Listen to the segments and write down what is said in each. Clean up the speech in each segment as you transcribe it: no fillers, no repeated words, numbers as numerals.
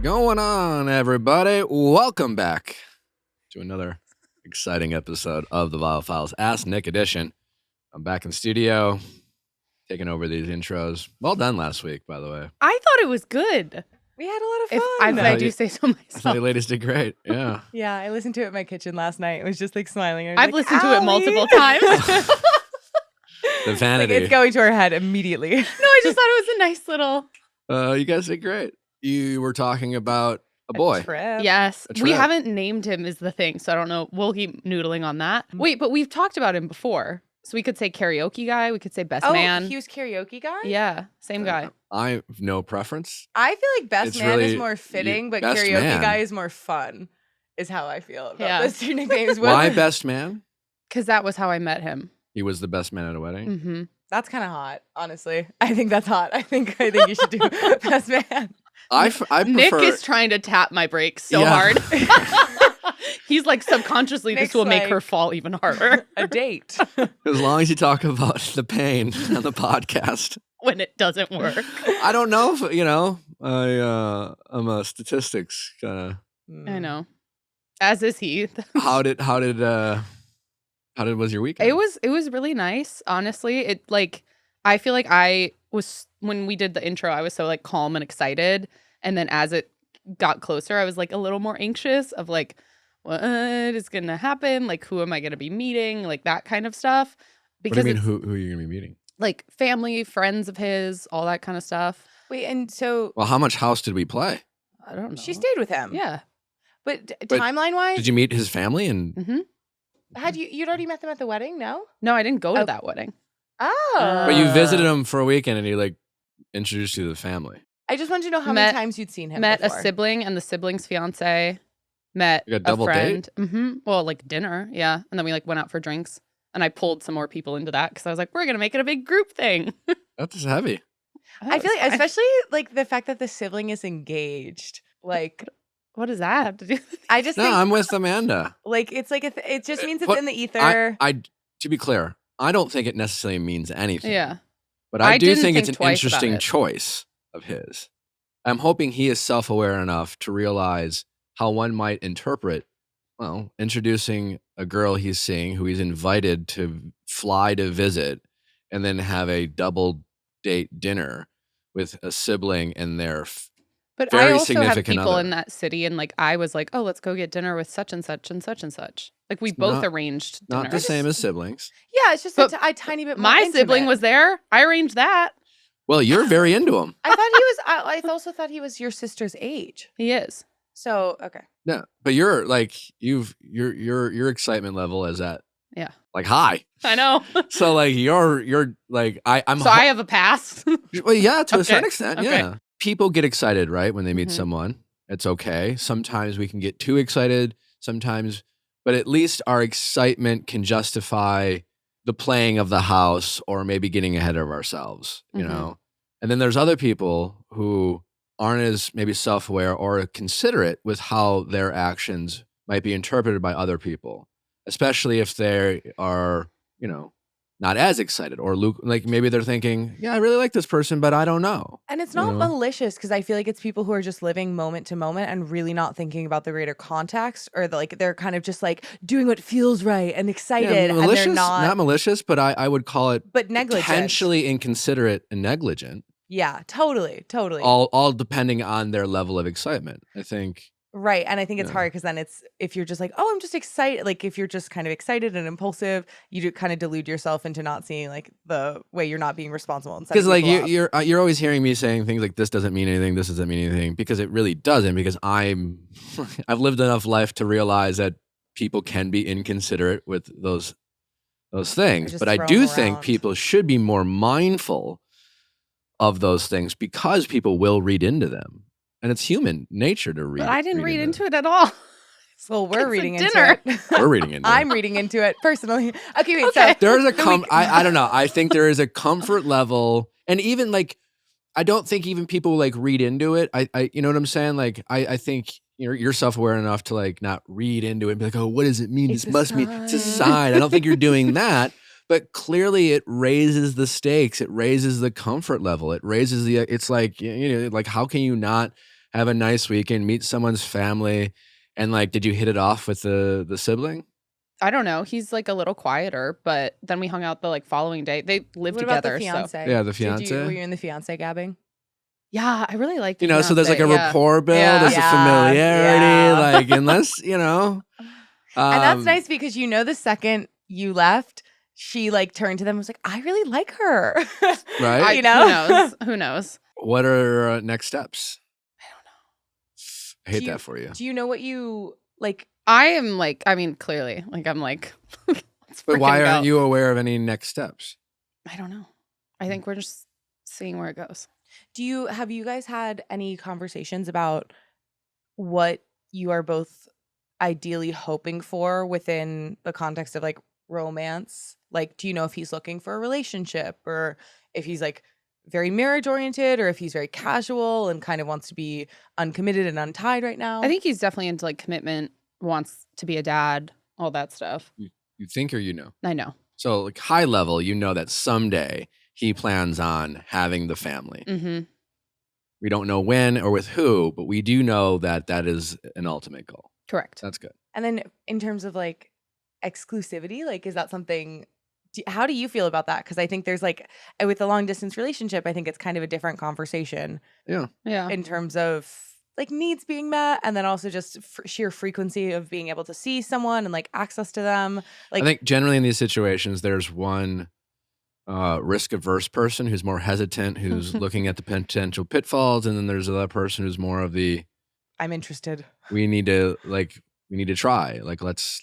going on, everybody? Welcome back to another exciting episode of the Viall Files Ask Nick edition. I'm back in studio, taking over these intros. Well done last week, by the way. I thought it was good. We had a lot of fun. If I do say so I thought myself. you ladies did great. Yeah. Yeah, I listened to it in my kitchen last night. It was just like smiling. I've listened to it multiple times. The vanity. It's going to our head immediately. No, I just thought it was a nice little. You guys did great. You were talking about a boy. Trip. Yes. A We trip. haven't named him is the thing. So I don't know. We'll keep noodling on that. Wait, but we've talked about him before. So we could say karaoke guy. We could say best man. He was karaoke guy? Yeah. Same guy. I have no preference. I feel like best It's man really is more fitting, but best karaoke man. guy is more fun, is how I feel about Yeah. those two nicknames. Why best man? Because that was how I met him. He was the best man at a wedding. Mm-hmm. That's kind of hot, honestly. I think that's hot. I think you should do best man. I Nick prefer. is trying to tap my brakes so Yeah. hard. He's like, subconsciously, Nick's this will make like- her fall even harder A date. As long as you talk about the pain on the podcast. when it doesn't work. I don't know if I'm a statistics kind I know. As is he. of. How was your weekend? It was really nice, honestly. It like I feel like I was when we did the intro, I was so like calm and excited, and then as it got closer, I was like a little more anxious of like what is gonna happen, like who am I gonna be meeting, like that kind of stuff. What do you mean? it's, Who are you gonna be meeting? like family, friends of his, all that kind of stuff. Wait, and so Well, how much house did we play? I don't know. she stayed with him. Yeah. But, But timeline-wise, Did you meet his family? And Mm-hmm. you'd already met them at the wedding? No? No, I didn't go to Oh. that wedding. Oh. but you visited him for a weekend, and he like introduced you to the family. I just wanted to know how Met- many times you'd seen him Met before. a sibling and the sibling's fiance. Met You got double a date? friend. Mm-hmm. Well, like dinner, yeah. And then we like went out for drinks. And I pulled some more people into that because I was like, we're gonna make it a big group thing. That's heavy. I feel That was like, fine. especially like the fact that the sibling is engaged. Like, What does that have to do? I just No, think I'm with Amanda. like it's like it just means it's But in the ether. To be clear, I don't think it necessarily means anything. Yeah. But I do didn't think it's think an twice about interesting it. choice of his. I'm hoping he is self-aware enough to realize how one might interpret, well, introducing a girl he's seeing who he's invited to fly to visit and then have a double date dinner with a sibling and their But Very I also have significant people other. in that city, and like I was like, oh, let's go get dinner with such and such and such and such. Like we It's both not- arranged dinner. not the same as siblings. Yeah, it's just But a tiny bit more My sibling intimate. was there. I arranged that. Well, you're very into him. I thought he was. I also thought he was your sister's age. He is. So okay. Yeah, but you're like your excitement level is at Yeah. like high. I know. So like you're like I'm So I have a pass. well, yeah, to a certain Okay, extent, okay. yeah. People get excited, right, when they meet Mhm. someone. It's okay. Sometimes we can get too excited. Sometimes, but at least our excitement can justify the playing of the house or maybe getting ahead of ourselves, you Mhm. know. And then there's other people who aren't as maybe self-aware or considerate with how their actions might be interpreted by other people, especially if they are, you know, not as excited or like maybe they're thinking, yeah, I really like this person, but I don't know. And it's You not know? malicious because I feel like it's people who are just living moment to moment and really not thinking about the greater context, or like they're kind of just like doing what feels right and excited, Yeah, and malicious, they're not malicious, but I would call it but negligent. potentially inconsiderate and negligent, Yeah, totally. all depending on their level of excitement. I think. Right. And I think it's Yeah. hard because then it's if you're just like, oh, I'm just excited. Like if you're just kind of excited and impulsive, you do kind of delude yourself into not seeing like the way you're not being responsible. And setting Because like people up. you're always hearing me saying things like this doesn't mean anything, this doesn't mean anything, because it really doesn't. Because I've lived enough life to realize that people can be inconsiderate with those things. just But I throw do 'em think around. people should be more mindful of those things because people will read into them, and it's human nature to read. But I didn't read into it at all. Well, we're It's a reading into dinner. it. We're reading into it. I'm reading into it personally. Okay, wait. Okay. So There's a the week- I don't know. I think there is a comfort level, and even like I don't think even people like read into it. I you know what I'm saying? Like I think you're self-aware enough to like not read into it and be like, oh, what does it mean? It's This a must mean it's a sign. sign. I don't think you're doing that. But clearly it raises the stakes. It raises the comfort level. It raises the it's like, you know, like how can you not have a nice weekend, meet someone's family, and like, did you hit it off with the sibling? I don't know. He's like a little quieter, but then we hung out the like following day. They live What about the together, so fiance? Yeah, the Were fiance. you in the fiance gabbing? yeah, I really like the You know, so there's like a fiance, yeah. rapport build, Yeah. there's a Yeah, familiarity, yeah. like unless, you know. And that's nice because you know the second you left, she like turned to them and was like, I really like her. Right? You know? Who knows? Who knows? What are next steps? I don't know. I hate that for you. Do you know what you like? I am like, I mean, clearly, like I'm like, let's But why frickin' aren't go. you aware of any next steps? I don't know. I think we're just seeing where it goes. Have you guys had any conversations about what you are both ideally hoping for within the context of like romance? Like, do you know if he's looking for a relationship or if he's like very marriage oriented or if he's very casual and kind of wants to be uncommitted and untied right now? I think he's definitely into like commitment, wants to be a dad, all that stuff. You think or you know? I know. So like high level, you know that someday he plans on having the family. Mm-hmm. We don't know when or with who, but we do know that that is an ultimate goal. Correct. That's good. And then in terms of like exclusivity, like is that something how do you feel about that? Because I think there's like with a long distance relationship, I think it's kind of a different conversation Yeah. in terms of like needs being met and then also just sheer frequency of being able to see someone and like access to them. Like I think generally in these situations, there's one risk averse person who's more hesitant, who's looking at the potential pitfalls, and then there's another person who's more of the I'm interested. we need to try. Like let's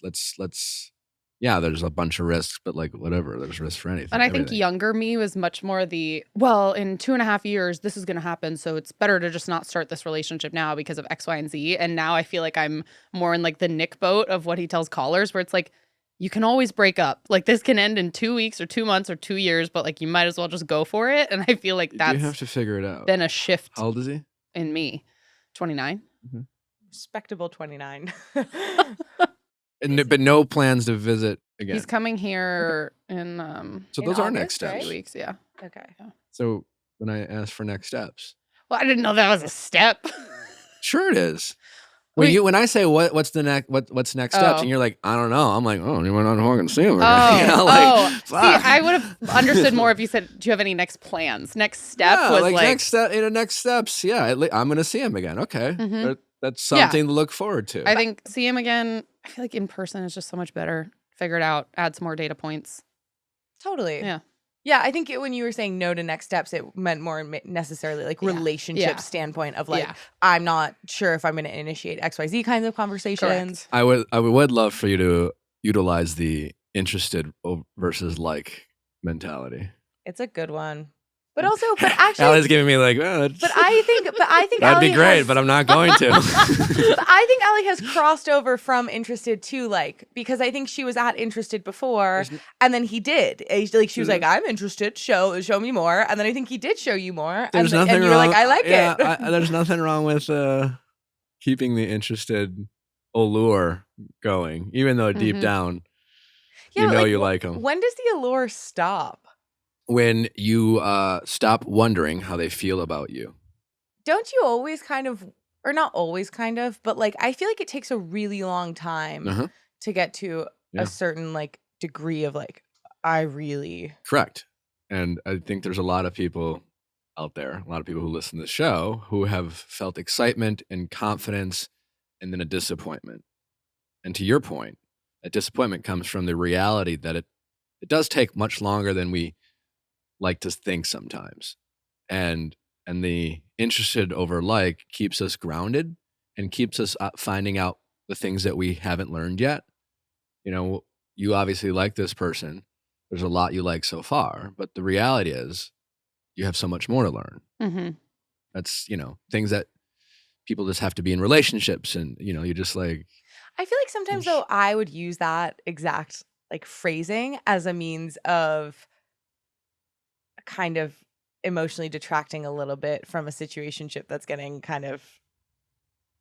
yeah, there's a bunch of risks, but like whatever, there's risks for anything. And I think everything. younger me was much more the, well, in 2.5 years, this is going to happen. So it's better to just not start this relationship now because of X, Y, and Z. And now I feel like I'm more in like the Nick boat of what he tells callers, where it's like, you can always break up. Like this can end in 2 weeks or 2 months or 2 years, but like you might as well just go for it. And I feel like you that's have to figure it out. been a shift How old is he? in me. 29. Respectable 29. But no plans to visit again. He's coming here in So in those are August, next steps. right? 2 weeks. Yeah. Okay. So when I asked for next steps, Well, I didn't know that was a step. sure it is. Wait. When I say what's the next what's next steps, and you're like, I don't know. I'm like, oh, you went on fucking see him. You know, like, See, fuck. I would have understood more if you said, "Do you have any next plans?" Next step Yeah, was like, next step. Next steps. Yeah, I'm gonna see him again. Okay, Mhm. that's something to look forward to. I think see him again. I feel like in person is just so much better. Figure it out. Add some more data points. Totally. Yeah. Yeah, I think when you were saying no to next steps, it meant more necessarily like Yeah. relationship Yeah. standpoint of like, Yeah. I'm not sure if I'm going to initiate XYZ kinds of conversations. Correct. I would love for you to utilize the interested versus like mentality. It's a good one. But actually, Allie's giving me like, well, but I think that'd Allie be great, has- but I'm not going to. but I think Allie has crossed over from interested to like, because I think she was at interested before, and then he did. Like she was like, I'm interested. Show me more. And then I think he did show you more. There's and nothing you wrong. were like, I like yeah, it. there's nothing wrong with keeping the interested allure going, even though deep Mhm. down Yeah, you but, know like, you like them. When does the allure stop? When you stop wondering how they feel about you. Don't you always kind of, or not always kind of, but like I feel like it takes a really long time Uh-huh. to get to Yeah. a certain like degree of like, I really. Correct. And I think there's a lot of people out there, a lot of people who listen to the show who have felt excitement and confidence and then a disappointment. And to your point, that disappointment comes from the reality that it does take much longer than we like to think sometimes. And the interested over like keeps us grounded and keeps us finding out the things that we haven't learned yet. You know, you obviously like this person. There's a lot you like so far, but the reality is you have so much more to learn. Mm-hmm. That's, things that people just have to be in relationships and, you just like. I feel like sometimes though I would use that exact like phrasing as a means of kind of emotionally detracting a little bit from a situationship that's getting kind of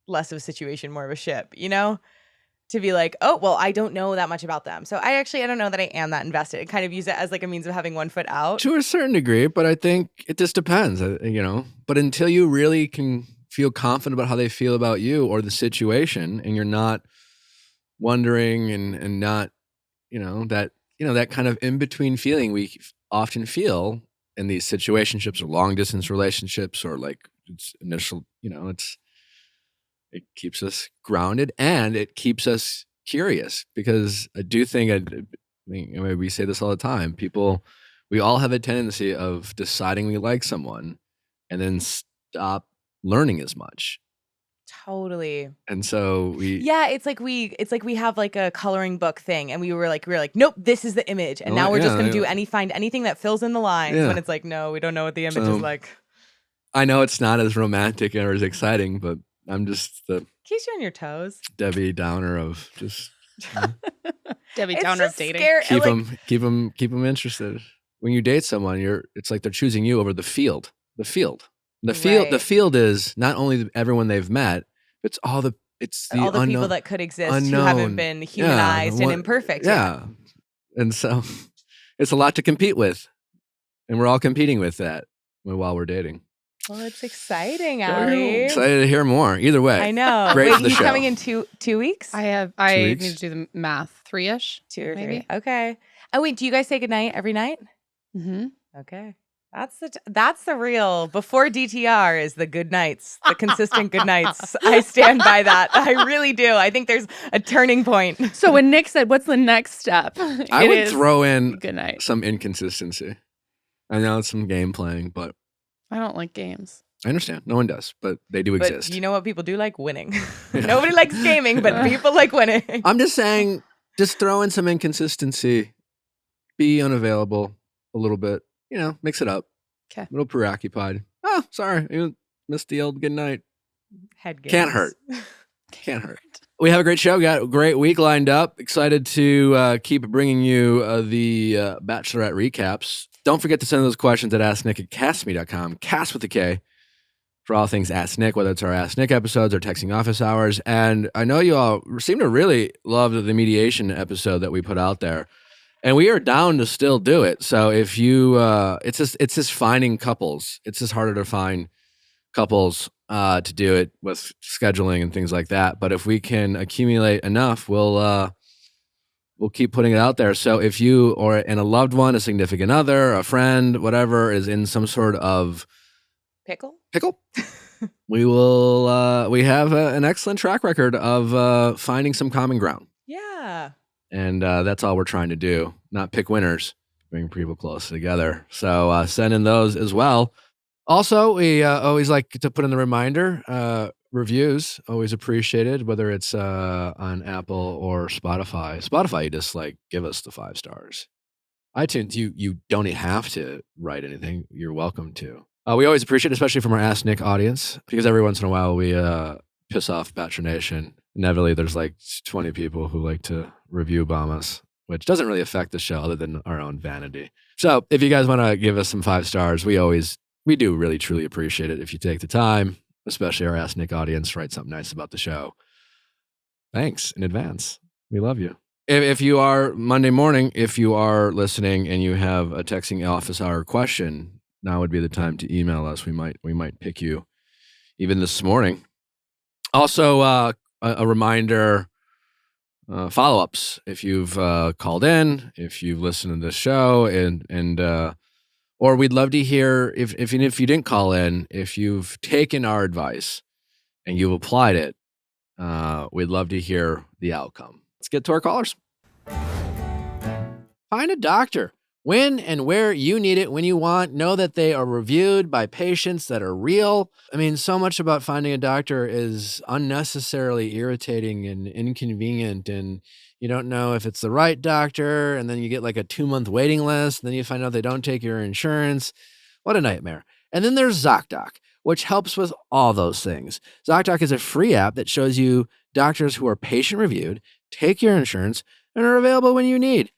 less of a situation, more of a ship, to be like, oh, well, I don't know that much about them. So I don't know that I am that invested. And kind of use it as like a means of having one foot out. To a certain degree, but I think it just depends, but until you really can feel confident about how they feel about you or the situation, and you're not wondering and not, that kind of in-between feeling we often feel in these situationships or long distance relationships, or like it's initial, it keeps us grounded and it keeps us curious, because I do think, we say this all the time, we all have a tendency of deciding we like someone and then stop learning as much. Totally. And so it's like we have like a coloring book thing, and we were like, nope, this is the image, and now we're just gonna find anything that fills in the lines, when it's like, no, we don't know what the image is like. I know it's not as romantic or as exciting, but I'm just the keeps you on your toes, Debbie Downer of just Debbie Downer of dating. Keep them interested. When you date someone, it's like they're choosing you over the field. The field is not only everyone they've met, it's all the unknown, people that could exist who haven't been humanized and imperfect. Yeah. And so it's a lot to compete with, and we're all competing with that while we're dating. Well, it's exciting, Allie. Excited to hear more. Either way, I know. Great for the he's show. Coming in 2 weeks. I need to do the math. 3-ish, 2 or 3. Maybe. Okay. Oh wait, do you guys say goodnight every night? Mm-hmm. Okay. That's the real before DTR is the good nights, the consistent good nights. I stand by that. I really do. I think there's a turning point. So when Nick said, "What's the next step?" I would throw in good night. Some inconsistency. I know it's some game playing, but I don't like games. I understand. No one does, but they do exist. You know what people do like? Winning. Nobody likes gaming, but people like winning. I'm just saying, just throw in some inconsistency. Be unavailable a little bit. Mix it up. Okay. A little preoccupied. Oh, sorry. You missed the old good night. Head games. Can't hurt. Can't hurt. We have a great show. We got a great week lined up. Excited to keep bringing you the Bachelorette recaps. Don't forget to send those questions at asknick@castme.com. Cast with a K. For all things Ask Nick, whether it's our Ask Nick episodes or texting office hours. And I know you all seem to really love the mediation episode that we put out there. And we are down to still do it. So if you, it's just finding couples. It's just harder to find couples to do it with scheduling and things like that. But if we can accumulate enough, we'll keep putting it out there. So if you and a loved one, a significant other, a friend, whatever, is in some sort of pickle, we will. We have an excellent track record of finding some common ground. Yeah. And that's all we're trying to do, not pick winners, bring people close together. So send in those as well. Also, we always like to put in the reminder, reviews, always appreciated, whether it's on Apple or Spotify. Spotify, you just give us the 5 stars. iTunes, you don't have to write anything. You're welcome to. We always appreciate it, especially from our Ask Nick audience, because every once in a while we piss off Bachelor Nation. Inevitably, there's 20 people who like to review bomb us, which doesn't really affect the show other than our own vanity. So if you guys want to give us some 5 stars, we do really, truly appreciate it if you take the time, especially our Ask Nick audience, write something nice about the show. Thanks in advance. We love you. If you are Monday morning, if you are listening and you have a texting office hour question, now would be the time to email us. We might pick you even this morning. Also, a reminder, follow-ups. If you've called in, if you've listened to the show, and or we'd love to hear if you didn't call in, if you've taken our advice and you've applied it, we'd love to hear the outcome. Let's get to our callers. Find a doctor when and where you need it, when you want. Know that they are reviewed by patients that are real. I mean, so much about finding a doctor is unnecessarily irritating and inconvenient, and you don't know if it's the right doctor, and then you get a 2-month waiting list, and then you find out they don't take your insurance. What a nightmare. And then there's ZocDoc, which helps with all those things. ZocDoc is a free app that shows you doctors who are patient-reviewed, take your insurance, and are available when you need.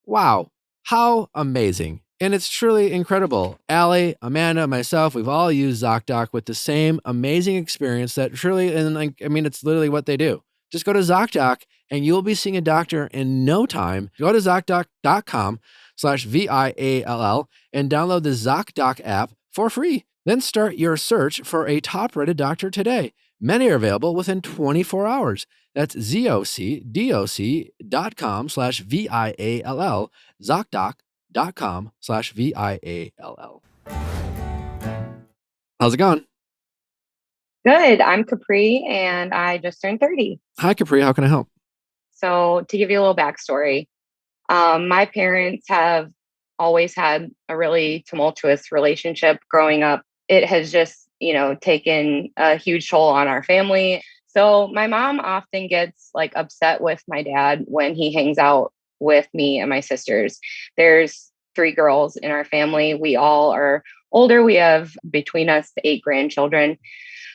Wow. How amazing. And it's truly incredible. Allie, Amanda, myself, we've all used ZocDoc with the same amazing experience that truly, it's literally what they do. Just go to ZocDoc and you'll be seeing a doctor in no time. Go to ZocDoc.com/VIALL and download the ZocDoc app for free. Then start your search for a top-rated doctor today. Many are available within 24 hours. That's ZocDoc.com/VIALL, ZocDoc.com/VIALL. How's it going? Good. I'm Capri and I just turned 30. Hi, Capri. How can I help? So, to give you a little backstory, my parents have always had a really tumultuous relationship growing up. It has just, taken a huge toll on our family. So, my mom often gets like upset with my dad when he hangs out with me and my sisters. There's three girls in our family. We all are older. We have between us 8 grandchildren.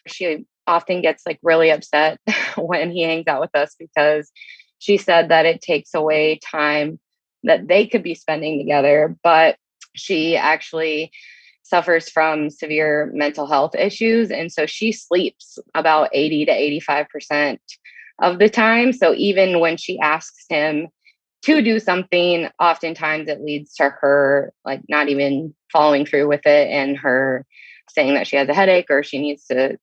She often gets like really upset when he hangs out with us because she said that it takes away time that they could be spending together. But she actually suffers from severe mental health issues. And so she sleeps about 80 to 85% of the time. So even when she asks him to do something, oftentimes it leads to her like not even following through with it and her saying that she has a headache or she needs to,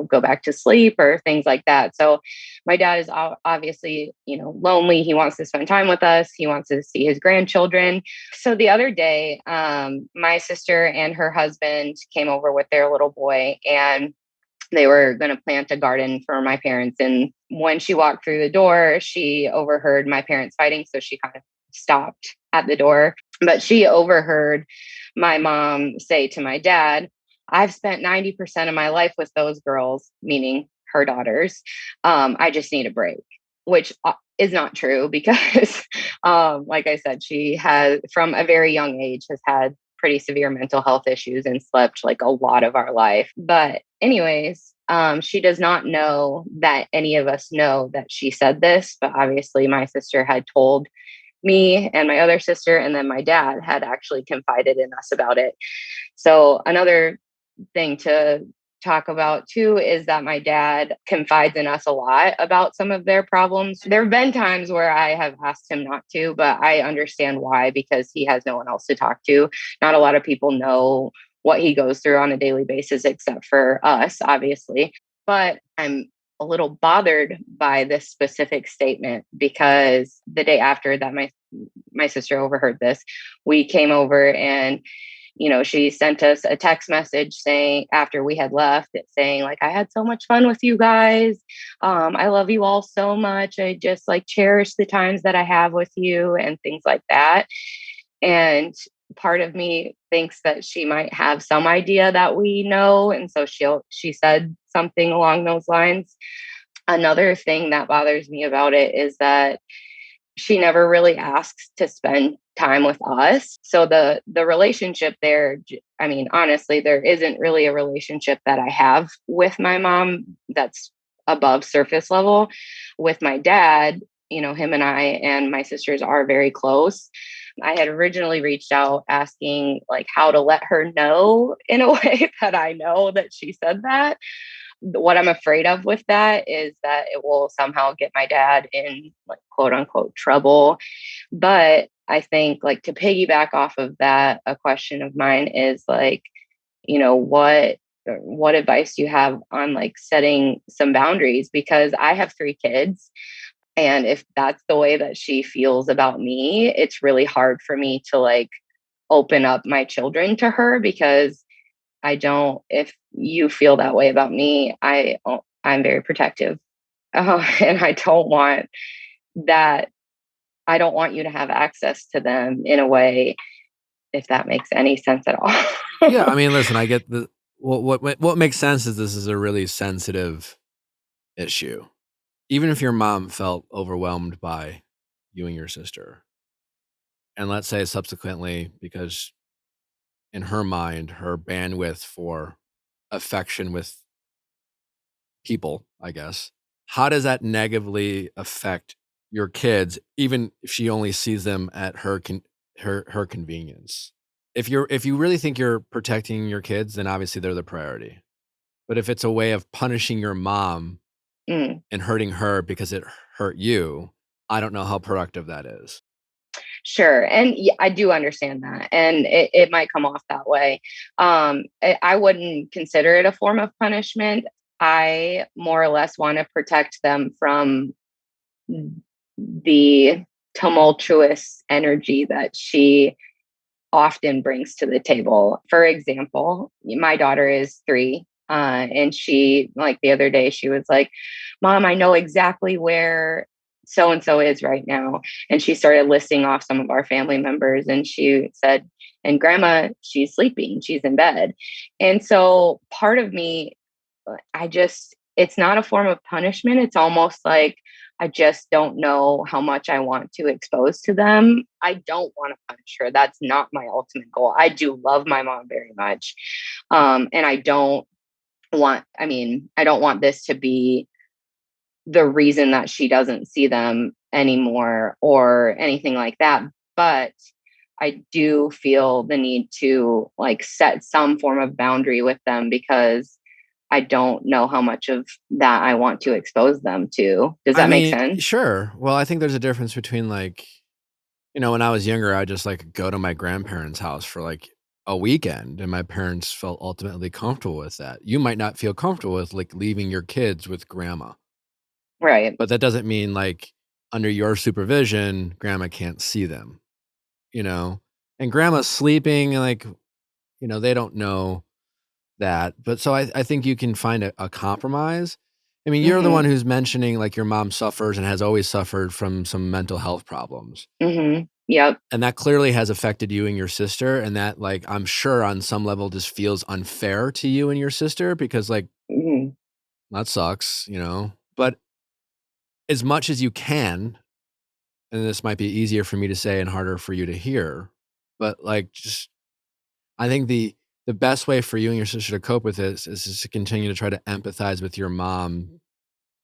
go back to sleep or things like that. So my dad is obviously, lonely. He wants to spend time with us. He wants to see his grandchildren. So the other day, my sister and her husband came over with their little boy and they were going to plant a garden for my parents. And when she walked through the door, she overheard my parents fighting. So she kind of stopped at the door. But she overheard my mom say to my dad, I've spent 90% of my life with those girls, meaning her daughters. I just need a break, which is not true because, like I said, she has, from a very young age, has had pretty severe mental health issues and slept like a lot of our life. But anyways, she does not know that any of us know that she said this, but obviously my sister had told me and my other sister, and then my dad had actually confided in us about it. So another thing to talk about too is that my dad confides in us a lot about some of their problems. There have been times where I have asked him not to, but I understand why, because he has no one else to talk to. Not a lot of people know what he goes through on a daily basis except for us, obviously. But I'm a little bothered by this specific statement because the day after that my sister overheard this, we came over and she sent us a text message saying after we had left, it saying like, I had so much fun with you guys. I love you all so much. I just like cherish the times that I have with you and things like that. And part of me thinks that she might have some idea that we know. And so she said something along those lines. Another thing that bothers me about it is that she never really asks to spend time with us. So the relationship there, I mean, honestly, there isn't really a relationship that I have with my mom that's above surface level. With my dad, him and I and my sisters are very close. I had originally reached out asking like how to let her know in a way that I know that she said that. What I'm afraid of with that is that it will somehow get my dad in like quote unquote trouble. But I think like to piggyback off of that, a question of mine is like, what advice do you have on like setting some boundaries? Because I have 3 kids. And if that's the way that she feels about me, it's really hard for me to like open up my children to her because I don't, if you feel that way about me, I'm very protective. And I don't want that. I don't want you to have access to them in a way, if that makes any sense at all. Yeah, I mean, listen, I get the what makes sense is this is a really sensitive issue. Even if your mom felt overwhelmed by you and your sister, and let's say subsequently, because in her mind, her bandwidth for affection with people, I guess, how does that negatively affect your kids, even if she only sees them at her convenience? If you really think you're protecting your kids, then obviously they're the priority. But if it's a way of punishing your mom Mm. and hurting her because it hurt you, I don't know how productive that is. Sure. And I do understand that. And it might come off that way. I wouldn't consider it a form of punishment. I more or less want to protect them from the tumultuous energy that she often brings to the table. For example, my daughter is 3. And she, like the other day, she was like, Mom, I know exactly where so and so is right now. And she started listing off some of our family members. And she said, and grandma, she's sleeping, she's in bed. And so part of me, it's not a form of punishment. It's almost like I just don't know how much I want to expose to them. I don't want to punish her. That's not my ultimate goal. I do love my mom very much. And I don't want this to be the reason that she doesn't see them anymore or anything like that. But I do feel the need to like set some form of boundary with them because I don't know how much of that I want to expose them to. Does that make sense? Sure. Well, I think there's a difference between like, when I was younger, I just like go to my grandparents' house for like a weekend, and my parents felt ultimately comfortable with that. You might not feel comfortable with like leaving your kids with grandma, Right. but that doesn't mean like under your supervision, grandma can't see them, and grandma's sleeping, and like, they don't know that. But so I think you can find a compromise. I mean, you're the one Mhm. who's mentioning like your mom suffers and has always suffered from some mental health problems. Mhm. Yep. And that clearly has affected you and your sister. And that, like, I'm sure on some level just feels unfair to you and your sister because, like, Mhm. that sucks, But as much as you can, and this might be easier for me to say and harder for you to hear, but like, just I think the best way for you and your sister to cope with this is just to continue to try to empathize with your mom.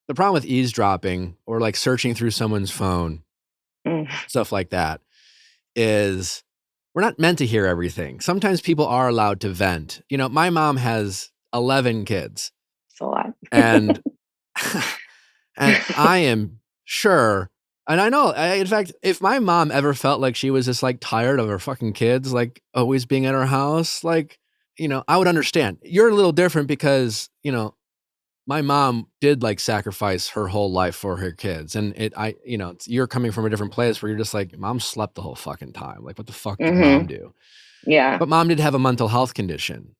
The problem with eavesdropping or like searching through someone's phone, Mm. stuff like that, is we're not meant to hear everything. Sometimes people are allowed to vent. My mom has 11 kids, It's a lot. and and I am sure, and I know, in fact, if my mom ever felt like she was just like tired of her fucking kids, like always being at her house, like, I would understand. You're a little different because, my mom did like sacrifice her whole life for her kids. And you're coming from a different place where you're just like, mom slept the whole fucking time. Like, what the fuck did mom Mhm. do? Yeah. But mom did have a mental health condition,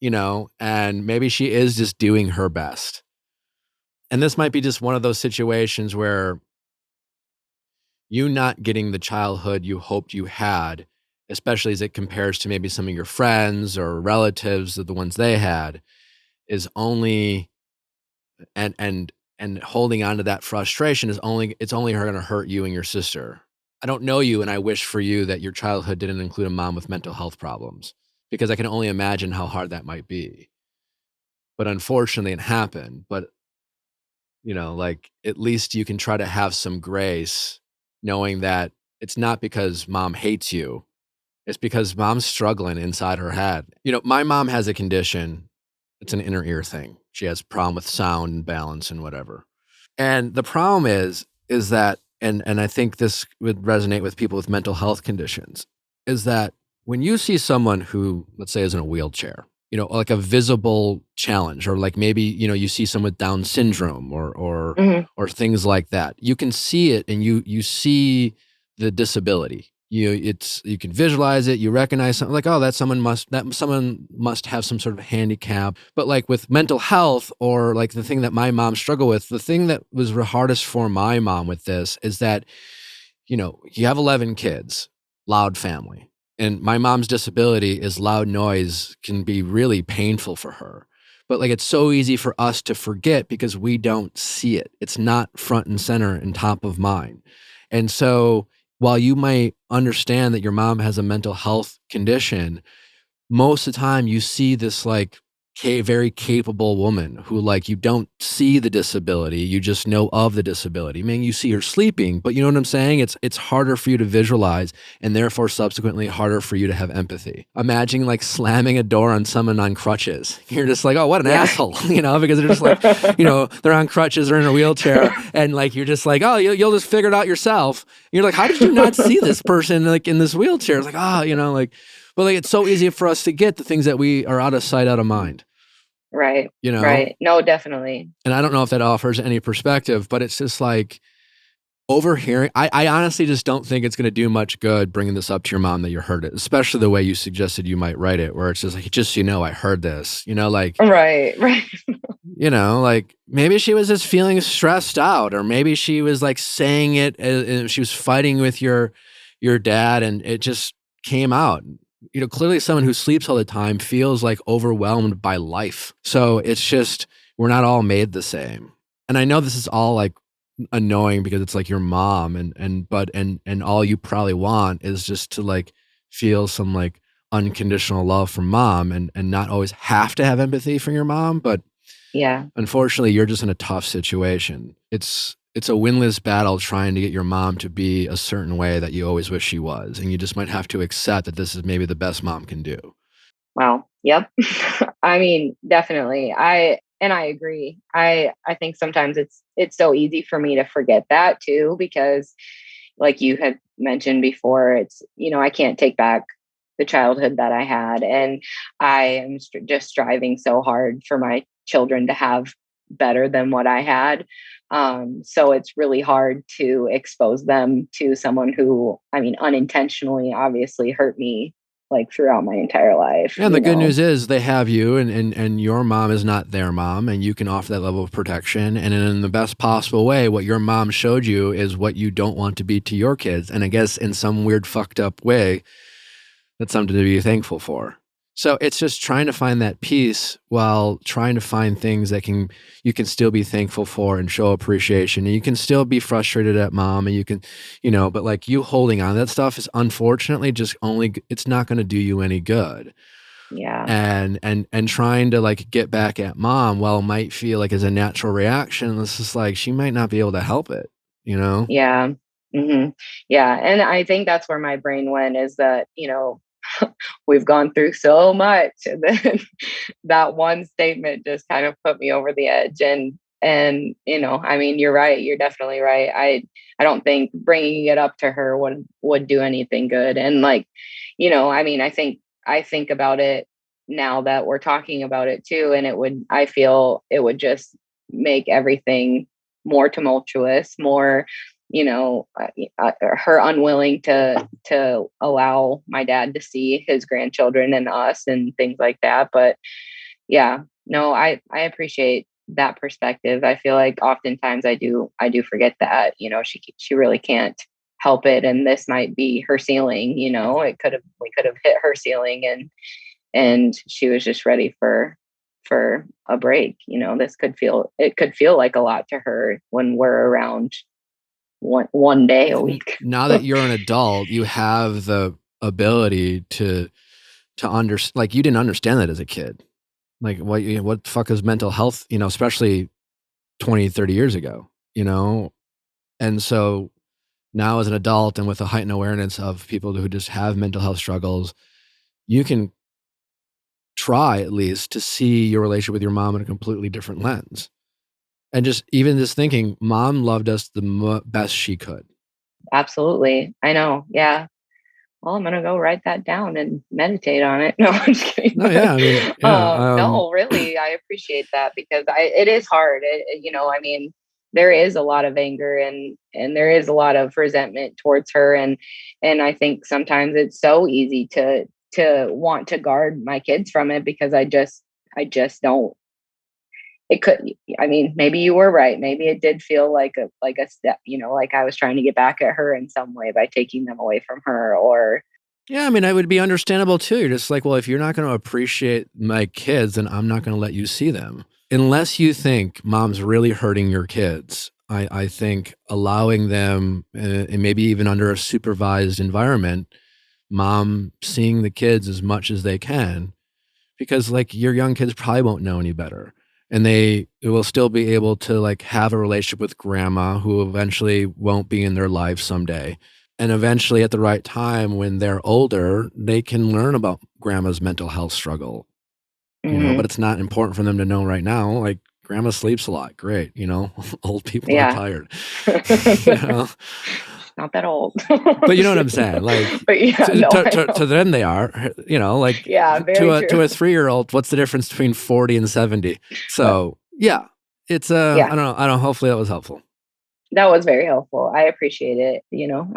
and maybe she is just doing her best. And this might be just one of those situations where you not getting the childhood you hoped you had, especially as it compares to maybe some of your friends or relatives of the ones they had, is only and holding on to that frustration it's only gonna hurt you and your sister. I don't know you, and I wish for you that your childhood didn't include a mom with mental health problems, because I can only imagine how hard that might be. But unfortunately, it happened. But, like, at least you can try to have some grace knowing that it's not because mom hates you, it's because mom's struggling inside her head. My mom has a condition, it's an inner ear thing. She has a problem with sound and balance and whatever. And the problem is that, and I think this would resonate with people with mental health conditions, is that when you see someone who, let's say, is in a wheelchair, like a visible challenge, or like maybe, you see someone with Down syndrome Mhm. or things like that, you can see it and you see the disability. You can visualize it, you recognize something like, oh, that someone must have some sort of handicap. But like with mental health, or like the thing that my mom struggled with, the thing that was the hardest for my mom with this is that, you have 11 kids, loud family. And my mom's disability is loud noise can be really painful for her. But like, it's so easy for us to forget because we don't see it. It's not front and center and top of mind. And so while you might understand that your mom has a mental health condition, most of the time you see this like very capable woman who, like, you don't see the disability, you just know of the disability. I mean, you see her sleeping, but you know what I'm saying? It's harder for you to visualize, and therefore subsequently harder for you to have empathy. Imagine like slamming a door on someone on crutches. You're just like, oh, what an asshole, you know, because they're just like, you know, they're on crutches or in a wheelchair, and like you're just like, oh, you'll just figure it out yourself. You're like, how did you not see this person like in this wheelchair? It's like, oh, you know, like, but like it's so easy for us to get the things that we are out of sight, out of mind. Right. You know? Right. No, definitely. And I don't know if that offers any perspective, but it's just like overhearing. I honestly just don't think it's going to do much good bringing this up to your mom that you heard it, especially the way you suggested you might write it, where it's just like, just, you know, I heard this, you know, like, Right. you know, like maybe she was just feeling stressed out, or maybe she was like saying it and she was fighting with your dad and it just came out. You know, clearly someone who sleeps all the time feels like overwhelmed by life. So it's just, we're not all made the same. And I know this is all like annoying because it's like your mom and all you probably want is just to like feel some like unconditional love from mom and not always have to have empathy for your mom. But yeah, unfortunately, you're just in a tough situation. It's a winless battle trying to get your mom to be a certain way that you always wish she was. And you just might have to accept that this is maybe the best mom can do. Wow. Yep. I mean, definitely. I agree. I think sometimes it's so easy for me to forget that too, because like you had mentioned before, it's, you know, I can't take back the childhood that I had. And I am just striving so hard for my children to have better than what I had. So it's really hard to expose them to someone who, I mean, unintentionally obviously hurt me like throughout my entire life. And the good news is they have you and your mom is not their mom, and you can offer that level of protection. And in the best possible way, what your mom showed you is what you don't want to be to your kids. And I guess in some weird fucked up way, that's something to be thankful for. So it's just trying to find that peace while trying to find things that you can still be thankful for and show appreciation. And you can still be frustrated at mom and you can, you know, but like you holding on to that stuff is unfortunately just it's not going to do you any good. Yeah. And trying to like get back at mom, while it might feel like as a natural reaction, it's just like she might not be able to help it, you know? Yeah. Mm-hmm. Yeah. And I think that's where my brain went, is that, you know, we've gone through so much, and then that one statement just kind of put me over the edge. And you know, I mean, you're right. You're definitely right. I don't think bringing it up to her would do anything good. And like, you know, I mean, I think about it now that we're talking about it too, and I feel it would just make everything more tumultuous, more, you know, her unwilling to allow my dad to see his grandchildren and us and things like that. But yeah, no, I appreciate that perspective. I feel like oftentimes I do forget that, you know, she really can't help it, and this might be her ceiling. You know, we could have hit her ceiling, and she was just ready for a break. You know, it could feel like a lot to her when we're around one day a week. Now that you're an adult, you have the ability to understand. Like, you didn't understand that as a kid. Like, what the fuck is mental health, you know, especially 20, 30 years ago, you know? And so now as an adult and with a heightened awareness of people who just have mental health struggles, you can try at least to see your relationship with your mom in a completely different lens. And just thinking, mom loved us the best she could. Absolutely. I know. Yeah. Well, I'm gonna go write that down and meditate on it. No, I'm just kidding. No, yeah, I mean, yeah, no, really, I appreciate that, because it is hard. You know, I mean, there is a lot of anger and there is a lot of resentment towards her, and I think sometimes it's so easy to want to guard my kids from it, because I just don't. It could, I mean, maybe you were right. Maybe it did feel like a step, you know, like I was trying to get back at her in some way by taking them away from her, or. Yeah, I mean, it would be understandable too. You're just like, well, if you're not going to appreciate my kids, then I'm not going to let you see them. Unless you think mom's really hurting your kids, I think allowing them, and maybe even under a supervised environment, mom seeing the kids as much as they can because like your young kids probably won't know any better, and they will still be able to like have a relationship with grandma who eventually won't be in their life someday. And eventually at the right time when they're older, they can learn about grandma's mental health struggle, but it's not important for them to know right now. Like grandma sleeps a lot. Great. Old people are tired, you know? Not that old. But you know what I'm saying? Like, but yeah, no, to them they are, like yeah, very to true. a 3-year-old, what's the difference between 40 and 70? So yeah, it's Yeah. I don't know. Hopefully that was helpful. That was very helpful. I appreciate it.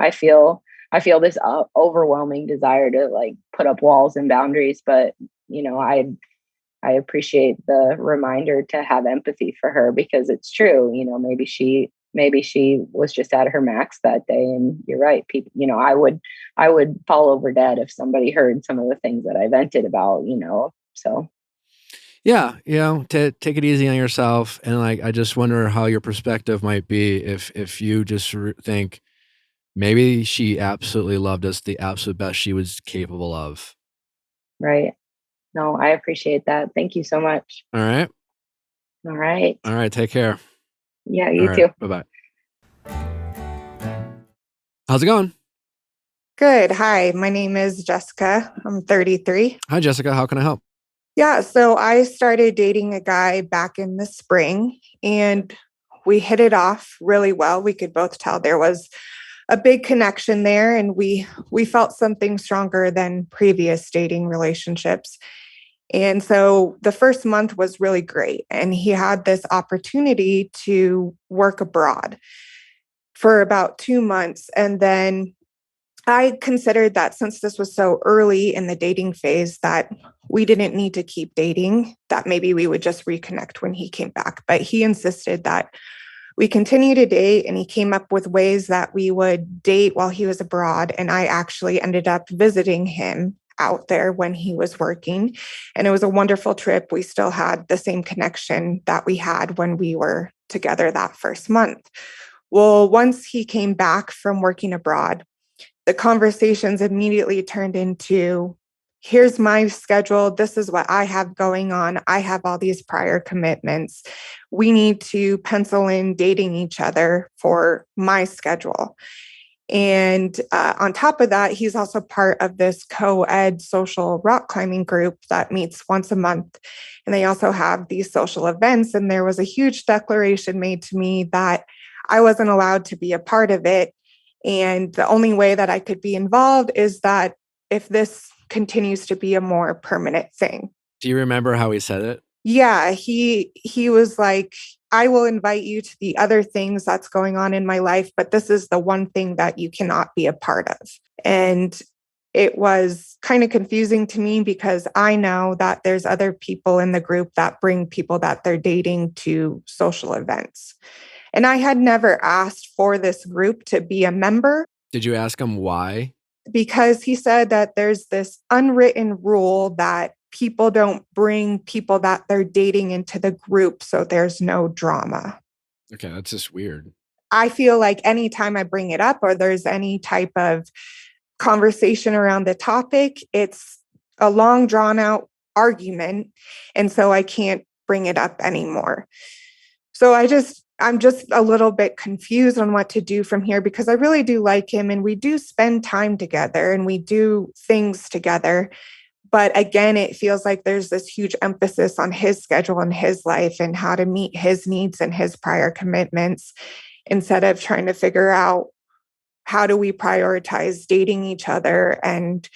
I feel this overwhelming desire to like put up walls and boundaries, but I appreciate the reminder to have empathy for her, because it's true. Maybe she was just at her max that day, and you're right. People, I would fall over dead if somebody heard some of the things that I vented about. So Yeah, to take it easy on yourself, and like I just wonder how your perspective might be if you just think maybe she absolutely loved us the absolute best she was capable of. right. No, I appreciate that. Thank you so much. All right. All right. All right. Take care. Yeah, you too. Bye-bye. How's it going? Good. Hi, my name is Jessica. I'm 33. Hi, Jessica. How can I help? Yeah, so I started dating a guy back in the spring and we hit it off really well. We could both tell there was a big connection there, and we felt something stronger than previous dating relationships. And so the first month was really great, and he had this opportunity to work abroad for about 2 months. And then I considered that since this was so early in the dating phase that we didn't need to keep dating, that maybe we would just reconnect when he came back. But he insisted that we continue to date, and he came up with ways that we would date while he was abroad. And I actually ended up visiting him out there when he was working. And it was a wonderful trip. We still had the same connection that we had when we were together that first month. Well, once he came back from working abroad, the conversations immediately turned into, here's my schedule. This is what I have going on. I have all these prior commitments. We need to pencil in dating each other for my schedule. And on top of that, he's also part of this co-ed social rock climbing group that meets once a month. And they also have these social events. And there was a huge declaration made to me that I wasn't allowed to be a part of it. And the only way that I could be involved is that if this continues to be a more permanent thing. Do you remember how he said it? Yeah, he was like, I will invite you to the other things that's going on in my life, but this is the one thing that you cannot be a part of. And it was kind of confusing to me because I know that there's other people in the group that bring people that they're dating to social events. And I had never asked for this group to be a member. Did you ask him why? Because he said that there's this unwritten rule that people don't bring people that they're dating into the group, so there's no drama. Okay, that's just weird. I feel like anytime I bring it up or there's any type of conversation around the topic, it's a long drawn out argument. And so I can't bring it up anymore. So I'm just a little bit confused on what to do from here, because I really do like him and we do spend time together and we do things together. But again, it feels like there's this huge emphasis on his schedule and his life and how to meet his needs and his prior commitments, instead of trying to figure out how do we prioritize dating each other and,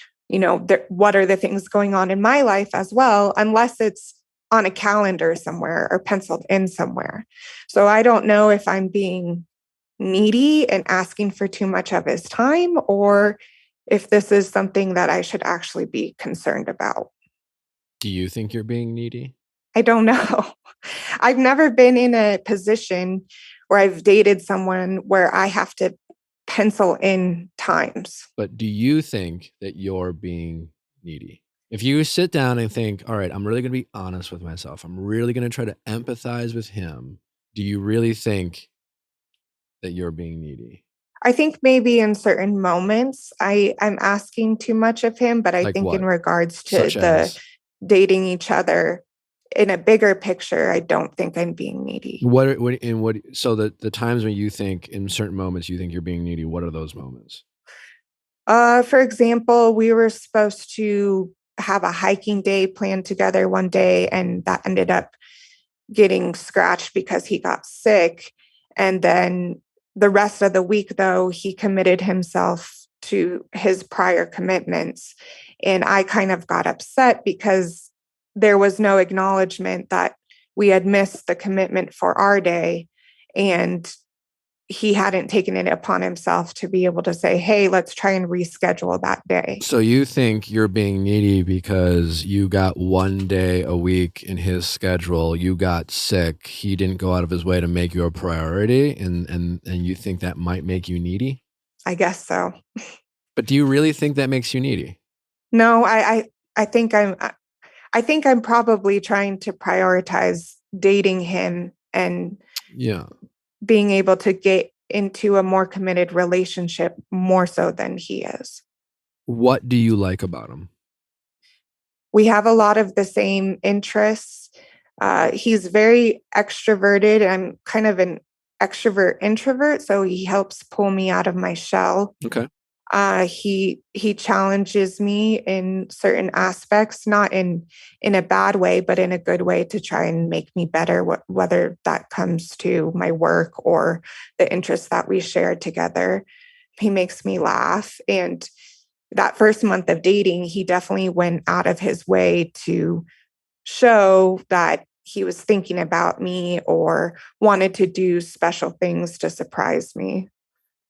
what are the things going on in my life as well, unless it's on a calendar somewhere or penciled in somewhere. So I don't know if I'm being needy and asking for too much of his time, or if this is something that I should actually be concerned about. Do you think you're being needy? I don't know. I've never been in a position where I've dated someone where I have to pencil in times. But do you think that you're being needy? If you sit down and think, all right, I'm really going to be honest with myself, I'm really going to try to empathize with him, do you really think that you're being needy? I think maybe in certain moments I'm asking too much of him, but I Like think what? in regards to Such as? dating each other in a bigger picture, I don't think I'm being needy. So the times when you think in certain moments you think you're being needy, what are those moments? For example, we were supposed to have a hiking day planned together one day, and that ended up getting scratched because he got sick. And then the rest of the week, though, he committed himself to his prior commitments. And I kind of got upset because there was no acknowledgement that we had missed the commitment for our day. And he hadn't taken it upon himself to be able to say, hey, let's try and reschedule that day. So you think you're being needy because you got one day a week in his schedule, you got sick, he didn't go out of his way to make you a priority, and you think that might make you needy? I guess so. But do you really think that makes you needy? No, I think I'm probably trying to prioritize dating him and Yeah. being able to get into a more committed relationship more so than he is. What do you like about him? We have a lot of the same interests. He's very extroverted. I'm kind of an extrovert introvert, so he helps pull me out of my shell. Okay. He challenges me in certain aspects, not in a bad way, but in a good way to try and make me better. Whether that comes to my work or the interests that we share together, he makes me laugh. And that first month of dating, he definitely went out of his way to show that he was thinking about me or wanted to do special things to surprise me.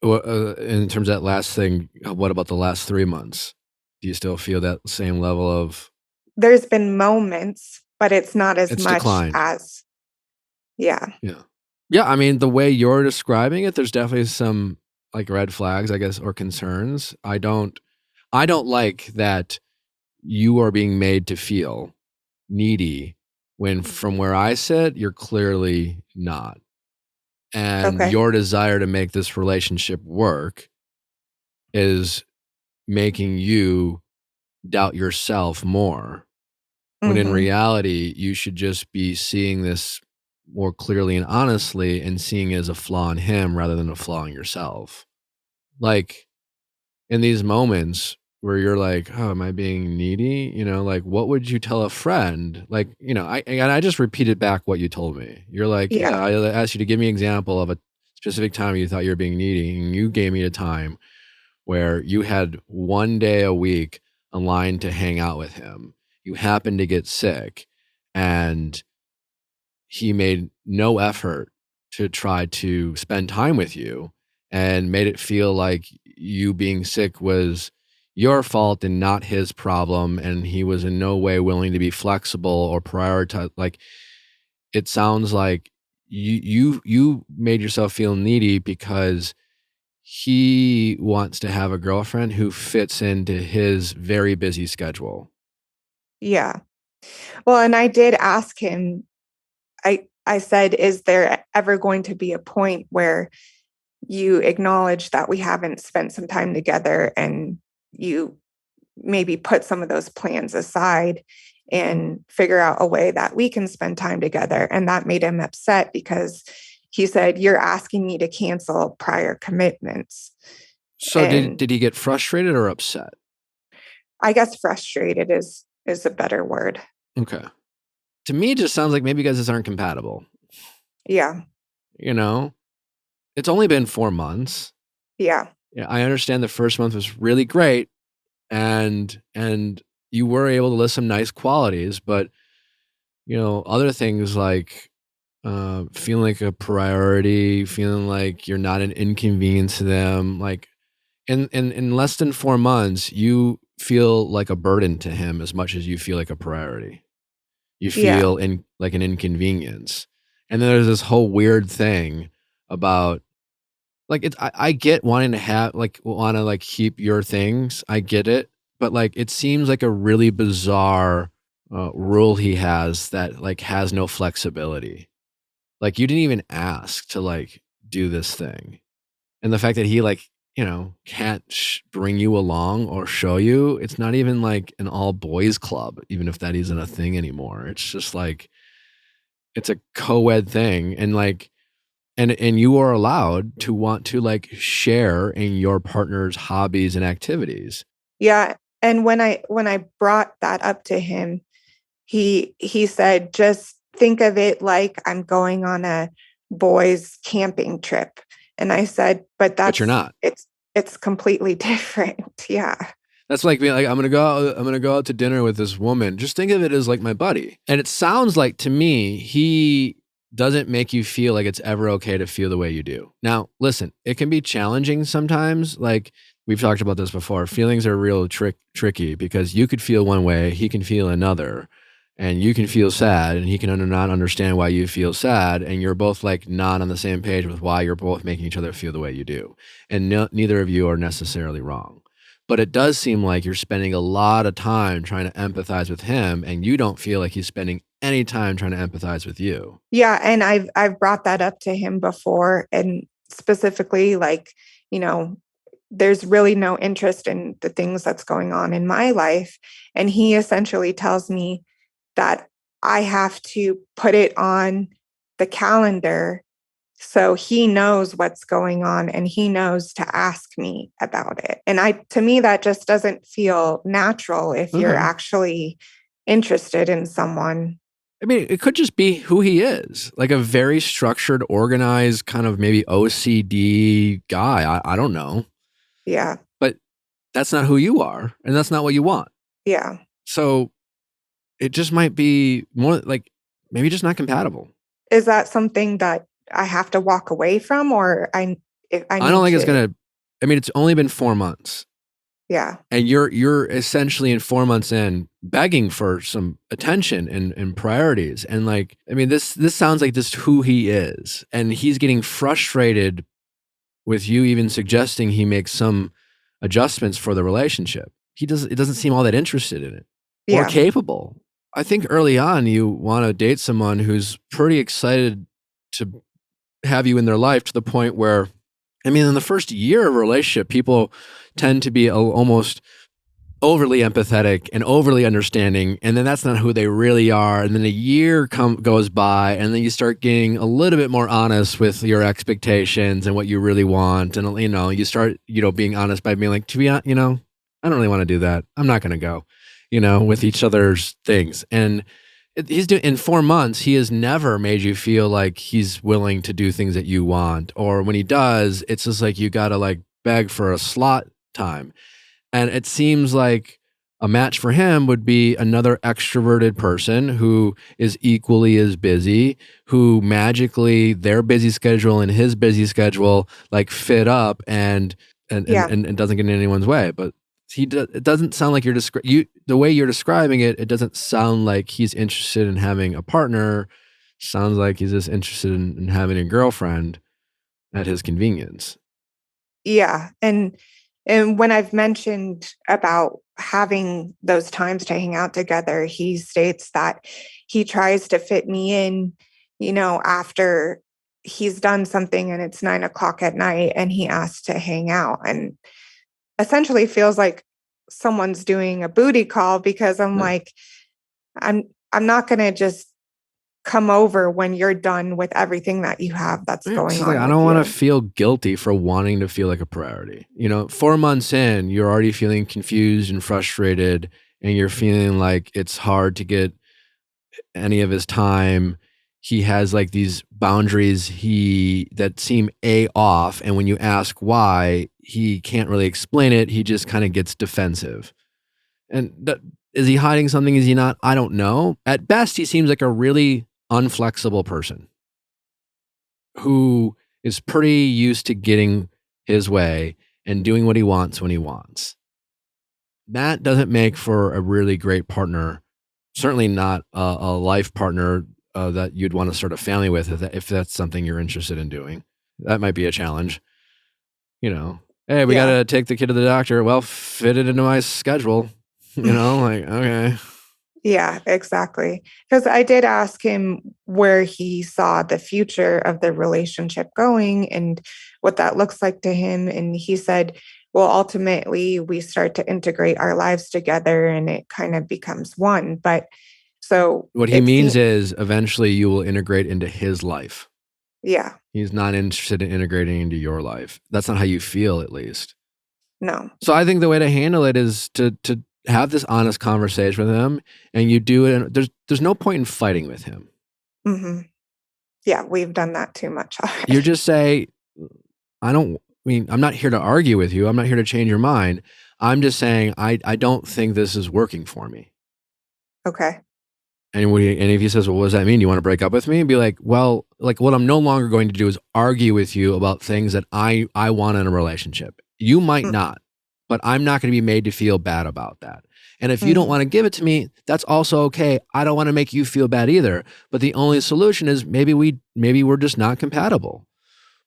In terms of that last thing, what about the last 3 months? Do you still feel that same level of There's been moments, but it's not as it's much declined? as, yeah. Yeah. Yeah, I mean, the way you're describing it, there's definitely some, like, red flags, I guess, or concerns. I don't like that you are being made to feel needy when from where I sit, you're clearly not. And Okay. your desire to make this relationship work is making you doubt yourself more, when in Mhm. reality, you should just be seeing this more clearly and honestly and seeing it as a flaw in him rather than a flaw in yourself. Like, in these moments where you're like, "Oh, am I being needy?" Like, what would you tell a friend? Like, I just repeated back what you told me. You're like, "Yeah, Yeah. I asked you to give me an example of a specific time you thought you were being needy, and you gave me a time where you had one day a week aligned to hang out with him. You happened to get sick, and he made no effort to try to spend time with you and made it feel like you being sick was your fault and not his problem, and he was in no way willing to be flexible or prioritize. Like, it sounds like you made yourself feel needy because he wants to have a girlfriend who fits into his very busy schedule. Yeah. Well, and I did ask him, I said, is there ever going to be a point where you acknowledge that we haven't spent some time together and you maybe put some of those plans aside and figure out a way that we can spend time together? And that made him upset because he said, you're asking me to cancel prior commitments. So did And did he get frustrated or upset? I guess frustrated is a better word. Okay. To me, it just sounds like maybe you guys just aren't compatible. Yeah. You know, it's only been 4 months. Yeah. Yeah, I understand the first month was really great, and you were able to list some nice qualities, but other things like feeling like a priority, feeling like you're not an inconvenience to them, like in less than 4 months, you feel like a burden to him as much as you feel like a priority. You Yeah. feel like an inconvenience. And then there's this whole weird thing about like I get wanting to have like want to like keep your things. I get it, but like it seems like a really bizarre rule he has that like has no flexibility. Like you didn't even ask to like do this thing. And the fact that he like can't bring you along or show you. It's not even like an all boys club, even if that isn't a thing anymore. It's just like, it's a co-ed thing. And like, and you are allowed to want to like share in your partner's hobbies and activities. Yeah. And when I brought that up to him, he said, just think of it like I'm going on a boys camping trip. And I said, But you're not. It's completely different. Yeah. That's like being like, I'm gonna go out to dinner with this woman. Just think of it as like my buddy. And it sounds like to me, he doesn't make you feel like it's ever okay to feel the way you do. Now, listen, it can be challenging sometimes. Like we've talked about this before. Feelings are real tricky because you could feel one way, he can feel another. And you can feel sad and he can not understand why you feel sad. And you're both like not on the same page with why you're both making each other feel the way you do. And neither of you are necessarily wrong. But it does seem like you're spending a lot of time trying to empathize with him and you don't feel like he's spending any time trying to empathize with you. Yeah. And I've brought that up to him before, and specifically like, there's really no interest in the things that's going on in my life. And he essentially tells me that I have to put it on the calendar so he knows what's going on and he knows to ask me about it. And to me, that just doesn't feel natural if you're actually interested in someone. I mean, it could just be who he is, like a very structured, organized, kind of maybe OCD guy. I don't know. Yeah. But that's not who you are, and that's not what you want. Yeah. So it just might be more like maybe just not compatible. Is that something that I have to walk away from, or I don't think it's gonna. I mean, it's only been 4 months. Yeah. And you're essentially in 4 months in begging for some attention and priorities. And like, I mean, this sounds like just who he is. And he's getting frustrated with you even suggesting he makes some adjustments for the relationship. It doesn't seem all that interested in it or capable. I think early on you want to date someone who's pretty excited to have you in their life to the point where, I mean, in the first year of a relationship, people tend to be almost overly empathetic and overly understanding, and then that's not who they really are. And then a year goes by, and then you start getting a little bit more honest with your expectations and what you really want, and you start being honest by being like, to be honest, I don't really want to do that. I'm not going to go, with each other's things. And he's doing in 4 months, he has never made you feel like he's willing to do things that you want, or when he does, it's just like you got to like beg for a slot time. And it seems like a match for him would be another extroverted person who is equally as busy, who magically their busy schedule and his busy schedule like fit up and doesn't get in anyone's way. But it doesn't sound like the way you're describing it, it doesn't sound like he's interested in having a partner. Sounds like he's just interested in having a girlfriend at his convenience. Yeah. And when I've mentioned about having those times to hang out together, he states that he tries to fit me in, after he's done something and it's 9:00 at night and he asks to hang out, and essentially feels like someone's doing a booty call, because I'm like, I'm not going to just come over when you're done with everything that you have that's going on. Like, I don't want to feel guilty for wanting to feel like a priority. 4 months in, you're already feeling confused and frustrated, and you're feeling like it's hard to get any of his time. He has like these boundaries that seem off, and when you ask why, he can't really explain it. He just kind of gets defensive. And is he hiding something? Is he not? I don't know. At best, he seems like a really unflexible person who is pretty used to getting his way and doing what he wants when he wants. That doesn't make for a really great partner. Certainly not a life partner that you'd want to start a family with if that's something you're interested in doing. That might be a challenge. Hey, we got to take the kid to the doctor. Well, fit it into my schedule. Like, okay. Yeah, exactly. Because I did ask him where he saw the future of the relationship going and what that looks like to him. And he said, well, ultimately, we start to integrate our lives together and it kind of becomes one. But so What he it means seems, is eventually you will integrate into his life. yeah, He's not interested in integrating into your life. That's not how you feel, at least. no. So I think the way to handle it is to have this honest conversation with him, and you do it. And there's no point in fighting with him. Hmm. Yeah, we've done that too much already. You just say, I'm not here to argue with you. I'm not here to change your mind. I'm just saying I don't think this is working for me. Okay. And if he says, well, what does that mean? You want to break up with me? And be like, well, like what I'm no longer going to do is argue with you about things that I want in a relationship. You might not, but I'm not going to be made to feel bad about that. And if you don't want to give it to me, that's also okay. I don't want to make you feel bad either. But the only solution is maybe we're just not compatible.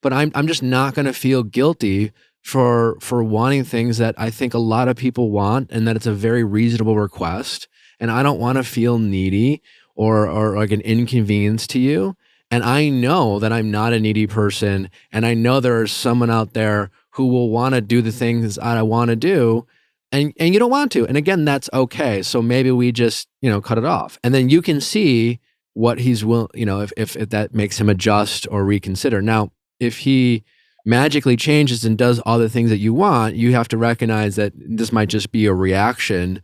But I'm just not going to feel guilty for wanting things that I think a lot of people want, and that it's a very reasonable request. And I don't want to feel needy or like an inconvenience to you. And I know that I'm not a needy person, and I know there's someone out there who will want to do the things I want to do, and you don't want to. And again, that's okay. So maybe we just, cut it off. And then you can see what he's will, if that makes him adjust or reconsider. Now, if he magically changes and does all the things that you want, you have to recognize that this might just be a reaction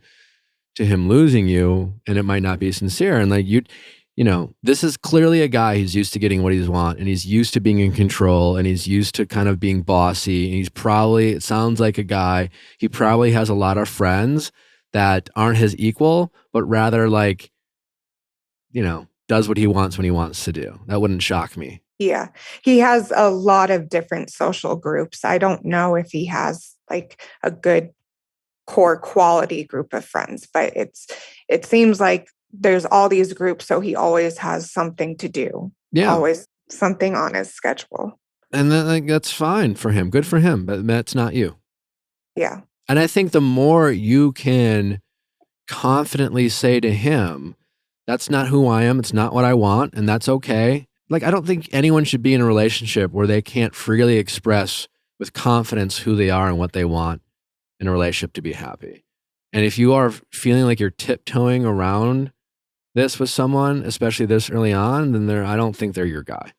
to him losing you, and it might not be sincere. And like this is clearly a guy who's used to getting what he's want, and he's used to being in control, and he's used to kind of being bossy. And it sounds like a guy, he probably has a lot of friends that aren't his equal, but rather like, does what he wants when he wants to do. That wouldn't shock me. Yeah. He has a lot of different social groups. I don't know if he has like a good core quality group of friends, but it seems like there's all these groups, so he always has something to do. Yeah. Always something on his schedule. And then, that's fine for him. Good for him, but that's not you. Yeah. And I think the more you can confidently say to him, that's not who I am, it's not what I want, and that's okay. Like, I don't think anyone should be in a relationship where they can't freely express with confidence who they are and what they want in a relationship to be happy. And if you are feeling like you're tiptoeing around this with someone, especially this early on, then I don't think they're your guy.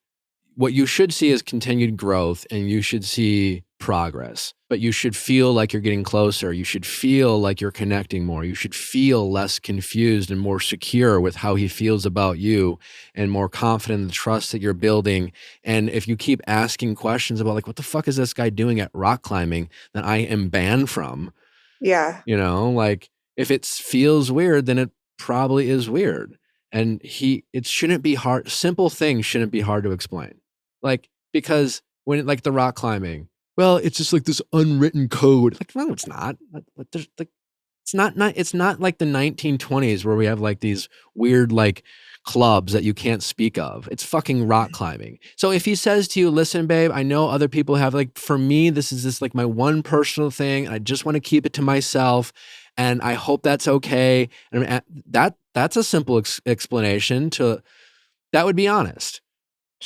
What you should see is continued growth, and you should see progress, but you should feel like you're getting closer. You should feel like you're connecting more. You should feel less confused and more secure with how he feels about you, and more confident in the trust that you're building. And if you keep asking questions about like, what the fuck is this guy doing at rock climbing that I am banned from? Yeah. Like if it feels weird, then it probably is weird. And it shouldn't be hard. Simple things shouldn't be hard to explain. Like, because when like the rock climbing, well, it's just like this unwritten code. Like, no, it's not. There's like, it's not like the 1920s where we have like these weird like clubs that you can't speak of. It's fucking rock climbing. So if he says to you, listen, babe, I know other people have, like, for me, this is just like my one personal thing. I just want to keep it to myself. And I hope that's okay. And that's a simple explanation that would be honest.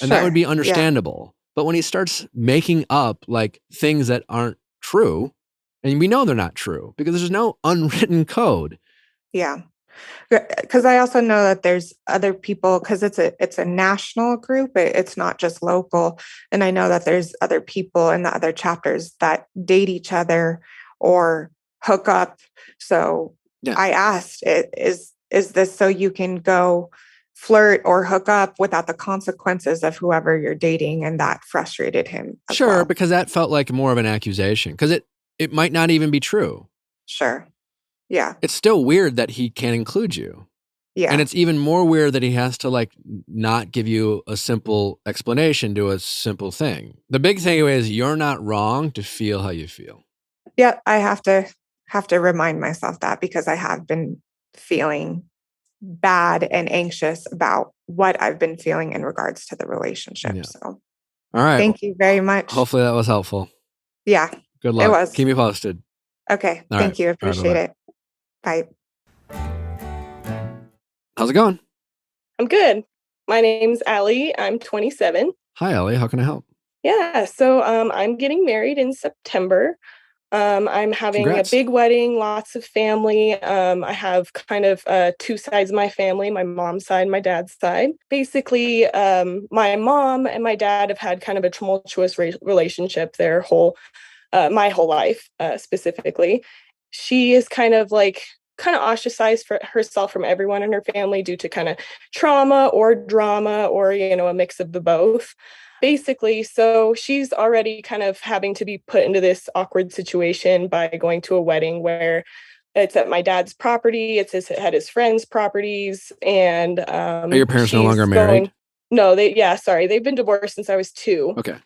And that would be understandable. Yeah. But when he starts making up like things that aren't true, and we know they're not true because there's no unwritten code. Yeah. Because I also know that there's other people, because it's a national group. It's not just local. And I know that there's other people in the other chapters that date each other or hook up. So yeah. I asked, is this so you can go flirt or hook up without the consequences of whoever you're dating? And that frustrated him. Sure, well. Because that felt like more of an accusation, because it might not even be true. Sure. Yeah. It's still weird that he can't include you. Yeah. And it's even more weird that he has to like not give you a simple explanation to a simple thing. The big takeaway is you're not wrong to feel how you feel. Yeah, I have to remind myself that, because I have been feeling bad and anxious about what I've been feeling in regards to the relationship. Yeah. So all right. Thank you very much. Hopefully that was helpful. Yeah. Good luck. It was. Keep me posted. Okay. Thank you. Appreciate it. Bye. How's it going? I'm good. My name's Allie. I'm 27. Hi, Ellie. How can I help? Yeah, so I'm getting married in September. I'm having a Congrats. big wedding, lots of family. I have kind of two sides of my family, my mom's side, my dad's side. Basically, my mom and my dad have had kind of a tumultuous relationship my whole life, specifically. She is kind of ostracized for herself from everyone in her family due to kind of trauma or drama or, a mix of the both. Basically, so she's already kind of having to be put into this awkward situation by going to a wedding where it's at my dad's property, at his friends' properties, and Are your parents no she's longer married? going. No, they've been divorced since I was 2. Okay.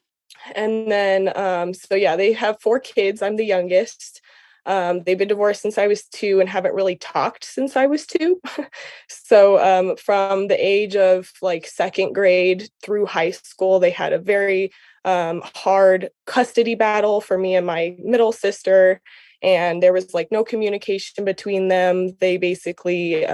And then, so yeah, they have 4 kids. I'm the youngest. They've been divorced since I was 2 and haven't really talked since I was 2. So, from the age of like second grade through high school, they had a very hard custody battle for me and my middle sister. And there was like no communication between them. They basically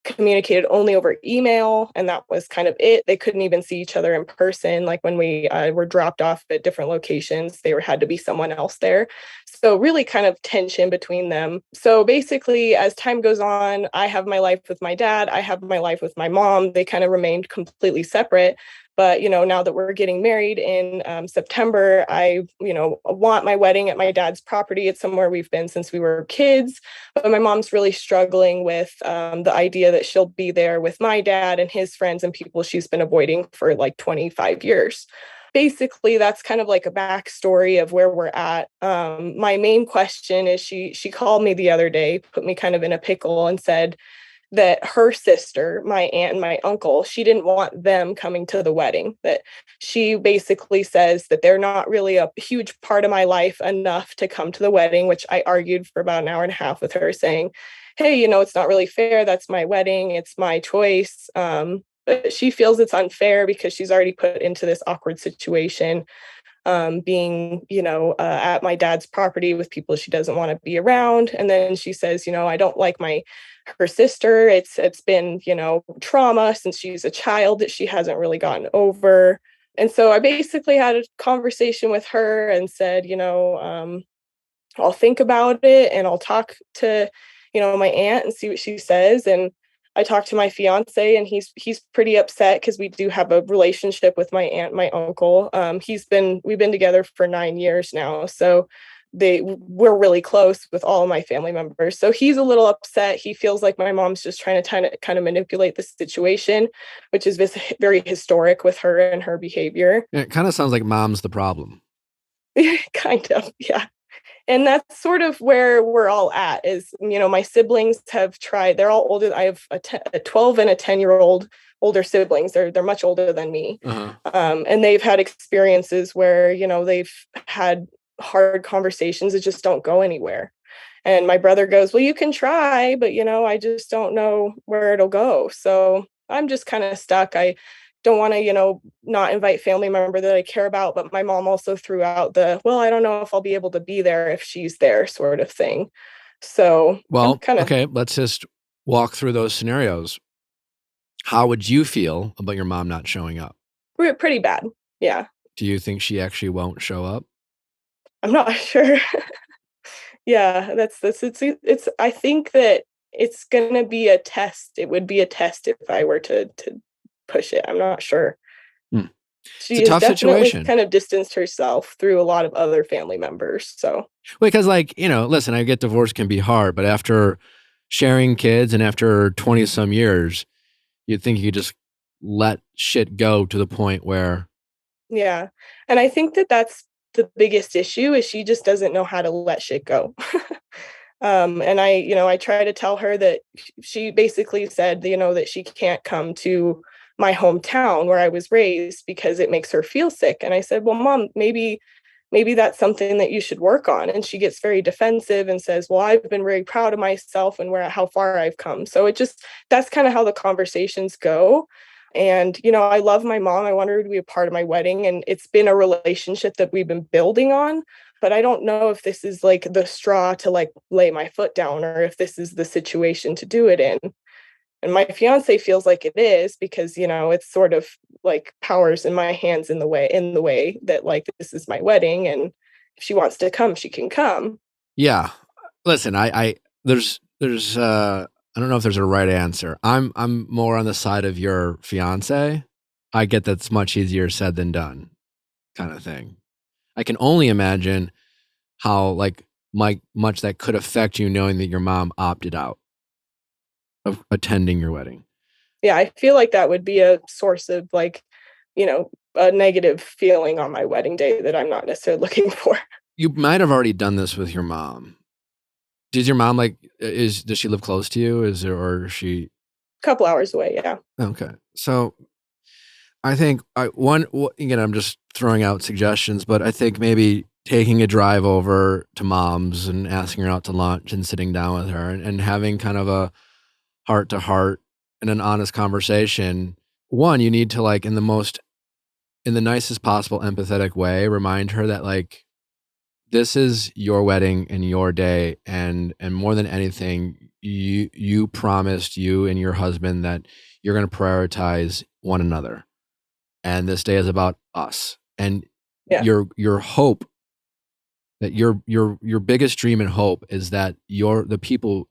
communicated only over email, and that was kind of it. They couldn't even see each other in person. Like when we were dropped off at different locations, had to be someone else there. So really kind of tension between them. So basically, as time goes on, I have my life with my dad, I have my life with my mom. They kind of remained completely separate. But, now that we're getting married in September, I want my wedding at my dad's property. It's somewhere we've been since we were kids. But my mom's really struggling with the idea that she'll be there with my dad and his friends and people she's been avoiding for like 25 years. Basically, that's kind of like a backstory of where we're at. My main question is she called me the other day, put me kind of in a pickle, and said that her sister, my aunt and my uncle, she didn't want them coming to the wedding. That she basically says that they're not really a huge part of my life enough to come to the wedding, which I argued for about an hour and a half with her, saying, hey, it's not really fair. That's my wedding. It's my choice. But she feels it's unfair because she's already put into this awkward situation, being, at my dad's property with people she doesn't want to be around. And then she says, I don't like her sister. It's been, trauma since she's a child that she hasn't really gotten over. And so I basically had a conversation with her and said, I'll think about it and I'll talk to, my aunt and see what she says. And I talked to my fiance, and he's pretty upset because we do have a relationship with my aunt, and my uncle. We've been together for 9 years now, so we're really close with all of my family members. So he's a little upset. He feels like my mom's just trying to kind of manipulate the situation, which is very historic with her and her behavior. It kind of sounds like mom's the problem. Kind of, yeah. And that's sort of where we're all at is, my siblings have tried, they're all older. I have a 12 and a 10-year-old older siblings. They're much older than me. Uh-huh. And they've had experiences where, they've had hard conversations that just don't go anywhere. And my brother goes, well, you can try, but, I just don't know where it'll go. So I'm just kind of stuck. I don't want to, not invite family member that I care about. But my mom also threw out well, I don't know if I'll be able to be there if she's there sort of thing. So, well, okay, let's just walk through those scenarios. How would you feel about your mom not showing up? Pretty bad. Yeah. Do you think she actually won't show up? I'm not sure. Yeah, it's I think that it's going to be a test. It would be a test if I were to push it. I'm not sure. She has definitely kind of distanced herself through a lot of other family members. So, because listen, I get divorce can be hard, but after sharing kids and after 20 some years, you'd think you could just let shit go to the point where. Yeah. And I think that that's the biggest issue is she just doesn't know how to let shit go. And I try to tell her that she basically said, that she can't come to my hometown where I was raised because it makes her feel sick. And I said, well, Mom, maybe that's something that you should work on. And she gets very defensive and says, well, I've been very proud of myself and how far I've come. So that's kind of how the conversations go. And, I love my mom. I want her to be a part of my wedding. And it's been a relationship that we've been building on. But I don't know if this is like the straw to like lay my foot down or if this is the situation to do it in. And my fiance feels like it is because, it's sort of like powers in my hands in the way that like this is my wedding, and if she wants to come, she can come. Yeah. Listen, there's I don't know if there's a right answer. I'm more on the side of your fiance. I get that's much easier said than done, kind of thing. I can only imagine how like much that could affect you knowing that your mom opted out of attending your wedding. Yeah, I feel like that would be a source of like, a negative feeling on my wedding day that I'm not necessarily looking for. You might have already done this with your mom. Does your mom does she live close to you? Or is she A couple hours away, yeah. okay? So I think again, I'm just throwing out suggestions, but I think maybe taking a drive over to mom's and asking her out to lunch and sitting down with her and having kind of a heart to heart and an honest conversation. One, you need to like in the nicest possible empathetic way, remind her that like this is your wedding and your day, and more than anything, you promised you and your husband that you're going to prioritize one another, and this day is about us. And Yeah. your hope that your biggest dream and hope is that the people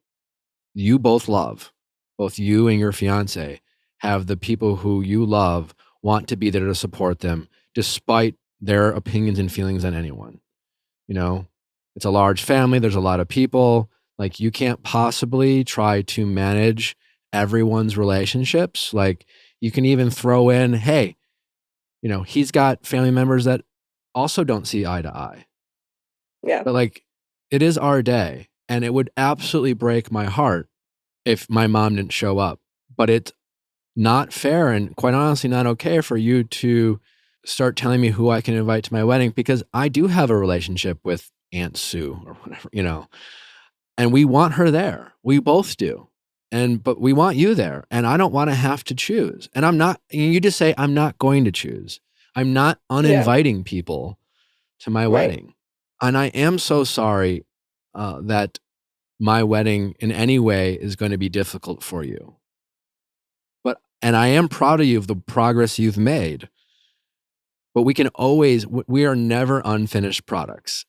you both love, both you and your fiance, have the people who you love want to be there to support them despite their opinions and feelings on anyone. It's a large family. There's a lot of people. Like you can't possibly try to manage everyone's relationships. Like you can even throw in, hey, he's got family members that also don't see eye to eye. Yeah. But like it is our day, and it would absolutely break my heart if my mom didn't show up. But it's not fair and quite honestly not okay for you to start telling me who I can invite to my wedding, because I do have a relationship with Aunt Sue or whatever, and we want her there. We both do. But we want you there, and I don't want to have to choose. And you just say, I'm not going to choose. I'm not uninviting people to my wedding. And I am so sorry that my wedding in any way is going to be difficult for you. And I am proud of you of the progress you've made. But we are never unfinished products.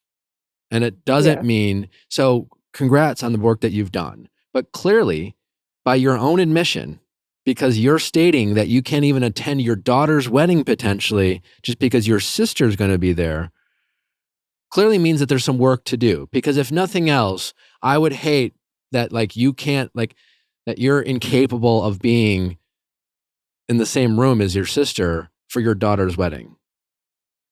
And it doesn't mean, so congrats on the work that you've done. But clearly, by your own admission, because you're stating that you can't even attend your daughter's wedding potentially just because your sister's going to be there, clearly means that there's some work to do. Because if nothing else, I would hate that like you can't, like that you're incapable of being in the same room as your sister for your daughter's wedding.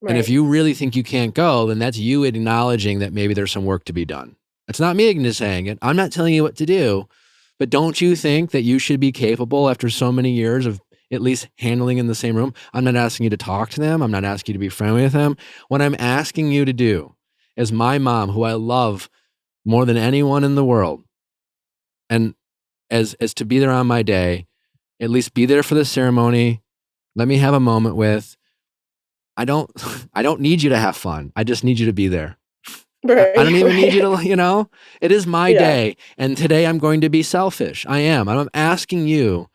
Right. And if you really think you can't go, then that's you acknowledging that maybe there's some work to be done. It's not me saying it. I'm not telling you what to do, but don't you think that you should be capable after so many years of at least handling in the same room? I'm not asking you to talk to them. I'm not asking you to be friendly with them. What I'm asking you to do as my mom, who I love more than anyone in the world, and as to be there on my day, at least be there for the ceremony. Let me have a moment with. I don't need you to have fun. I just need you to be there. Right, I don't even need you to, it is my day. And today I'm going to be selfish. I am. I'm asking you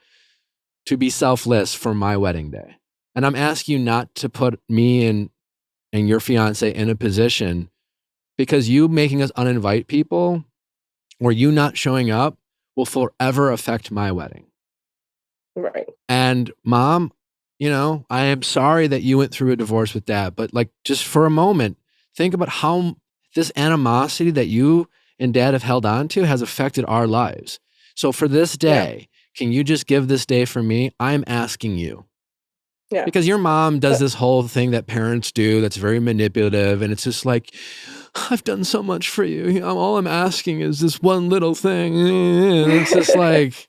to be selfless for my wedding day. And I'm asking you not to put me and your fiance in a position, because you making us uninvite people or you not showing up will forever affect my wedding. Right. And mom, I am sorry that you went through a divorce with dad, but like just for a moment, think about how this animosity that you and dad have held on to has affected our lives. So for this day, can you just give this day for me? I'm asking you. Yeah. Because your mom does this whole thing that parents do that's very manipulative, and it's just like, I've done so much for you. All I'm asking is this one little thing. And it's just like...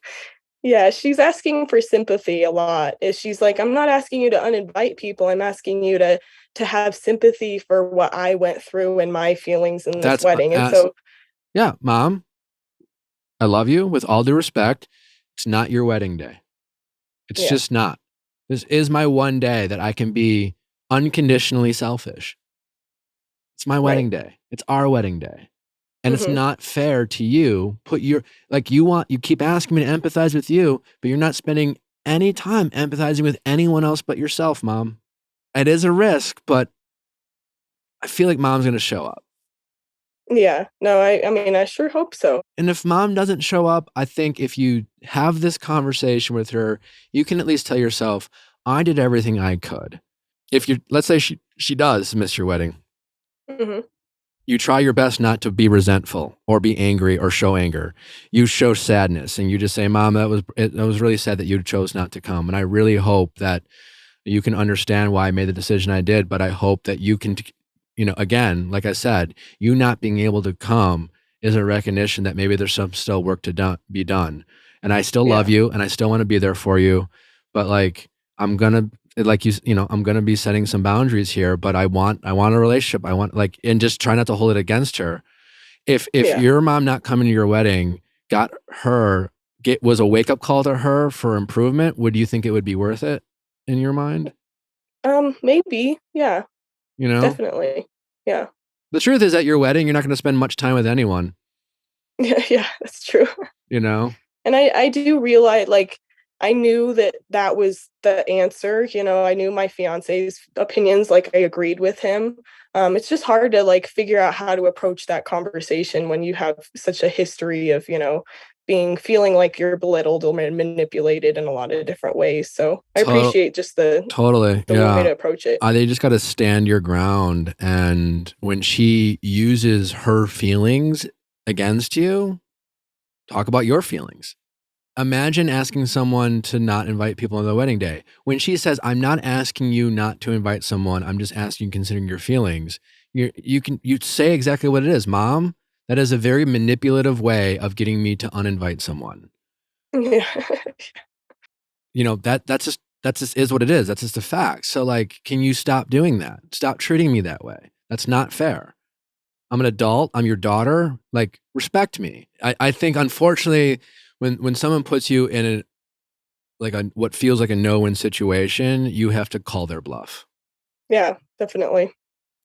Yeah, she's asking for sympathy a lot. She's like, I'm not asking you to uninvite people. I'm asking you to have sympathy for what I went through and my feelings in this wedding. And so, yeah, mom, I love you with all due respect. It's not your wedding day. It's just not. This is my one day that I can be unconditionally selfish. It's my wedding day. It's our wedding day. And it's not fair to you. You keep asking me to empathize with you, but you're not spending any time empathizing with anyone else but yourself, Mom. It is a risk, but I feel like Mom's going to show up. Yeah, no, I mean, I sure hope so. And if Mom doesn't show up, I think if you have this conversation with her, you can at least tell yourself, I did everything I could. Let's say she does miss your wedding. You try your best not to be resentful or be angry or show anger. You show sadness and you just say, Mom, that was really sad that you chose not to come. And I really hope that you can understand why I made the decision I did, but I hope that you can, again, like I said, you not being able to come is a recognition that maybe there's some still work to be done. And I still love you and I still want to be there for you. But I'm going to be setting some boundaries here, but I want a relationship. And just try not to hold it against her. If your mom not coming to your wedding was a wake up call to her for improvement, would you think it would be worth it in your mind? Maybe. Yeah. Definitely. Yeah. The truth is at your wedding, you're not going to spend much time with anyone. Yeah, that's true. And I do realize, I knew that was the answer. I knew my fiance's opinions, I agreed with him. It's just hard to figure out how to approach that conversation when you have such a history of, feeling like you're belittled or manipulated in a lot of different ways. So I appreciate just the way to approach it. They just got to stand your ground. And when she uses her feelings against you, talk about your feelings. Imagine asking someone to not invite people on the wedding day. When she says, I'm not asking you not to invite someone, I'm just asking you considering your feelings. You say exactly what it is. Mom, that is a very manipulative way of getting me to uninvite someone. Yeah. That just is what it is. That's just a fact. So can you stop doing that? Stop treating me that way. That's not fair. I'm an adult. I'm your daughter. Respect me. I think unfortunately, when someone puts you in what feels like a no-win situation, you have to call their bluff. Yeah, definitely.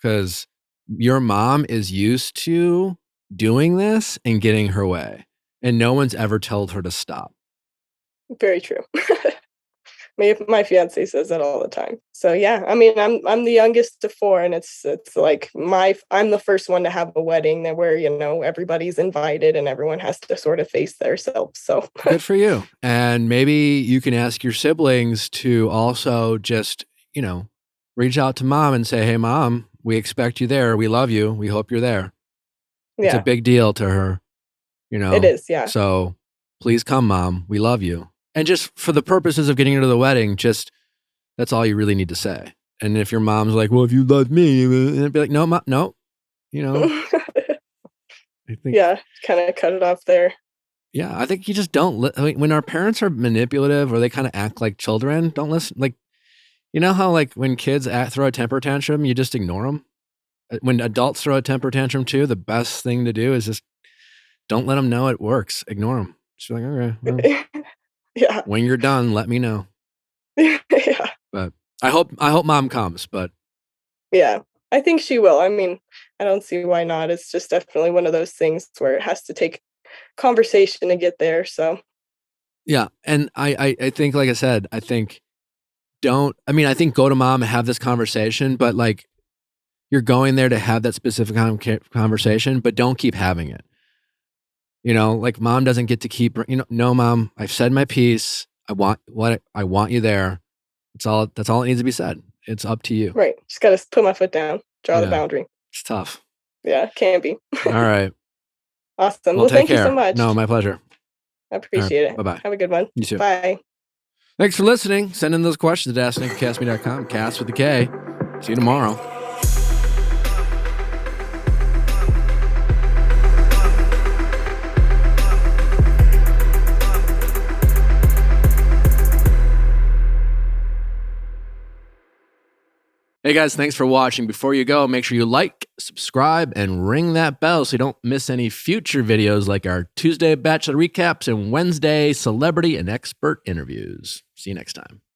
Because your mom is used to doing this and getting her way, and no one's ever told her to stop. Very true. My fiance says that all the time. So yeah, I mean, I'm the youngest of four, and it's I'm the first one to have a wedding where everybody's invited and everyone has to sort of face themselves. So good for you. And maybe you can ask your siblings to also just reach out to Mom and say, hey, Mom, we expect you there. We love you. We hope you're there. Yeah. It's a big deal to her. It is. Yeah. So please come, Mom. We love you. And just for the purposes of getting her to the wedding, that's all you really need to say. And if your mom's like, well, if you love me, and be like, no, Mom, no, I think, yeah, kind of cut it off there. Yeah, I think you just don't. When our parents are manipulative or they kind of act like children, don't listen. How when kids throw a temper tantrum, you just ignore them. When adults throw a temper tantrum too, the best thing to do is just don't let them know it works. Ignore them. Just be like, okay, well, yeah. When you're done, let me know. Yeah. But I hope Mom comes. But yeah, I think she will. I mean, I don't see why not. It's just definitely one of those things where it has to take conversation to get there. So yeah, and I think, like I said, I think go to Mom and have this conversation, but you're going there to have that specific conversation, but don't keep having it. Mom doesn't get to keep, no, Mom, I've said my piece. I want you there. That's all that needs to be said. It's up to you. Right. Just got to put my foot down, draw the boundary. It's tough. Yeah, can be. All right. Awesome. Well, thank care. you so much. No, my pleasure. I appreciate it. Bye-bye. Have a good one. You too. Bye. Thanks for listening. Send in those questions at asknickcastme.com. Cast with a K. See you tomorrow. Hey guys, thanks for watching. Before you go, make sure you like, subscribe, and ring that bell so you don't miss any future videos like our Tuesday Bachelor recaps and Wednesday celebrity and expert interviews. See you next time.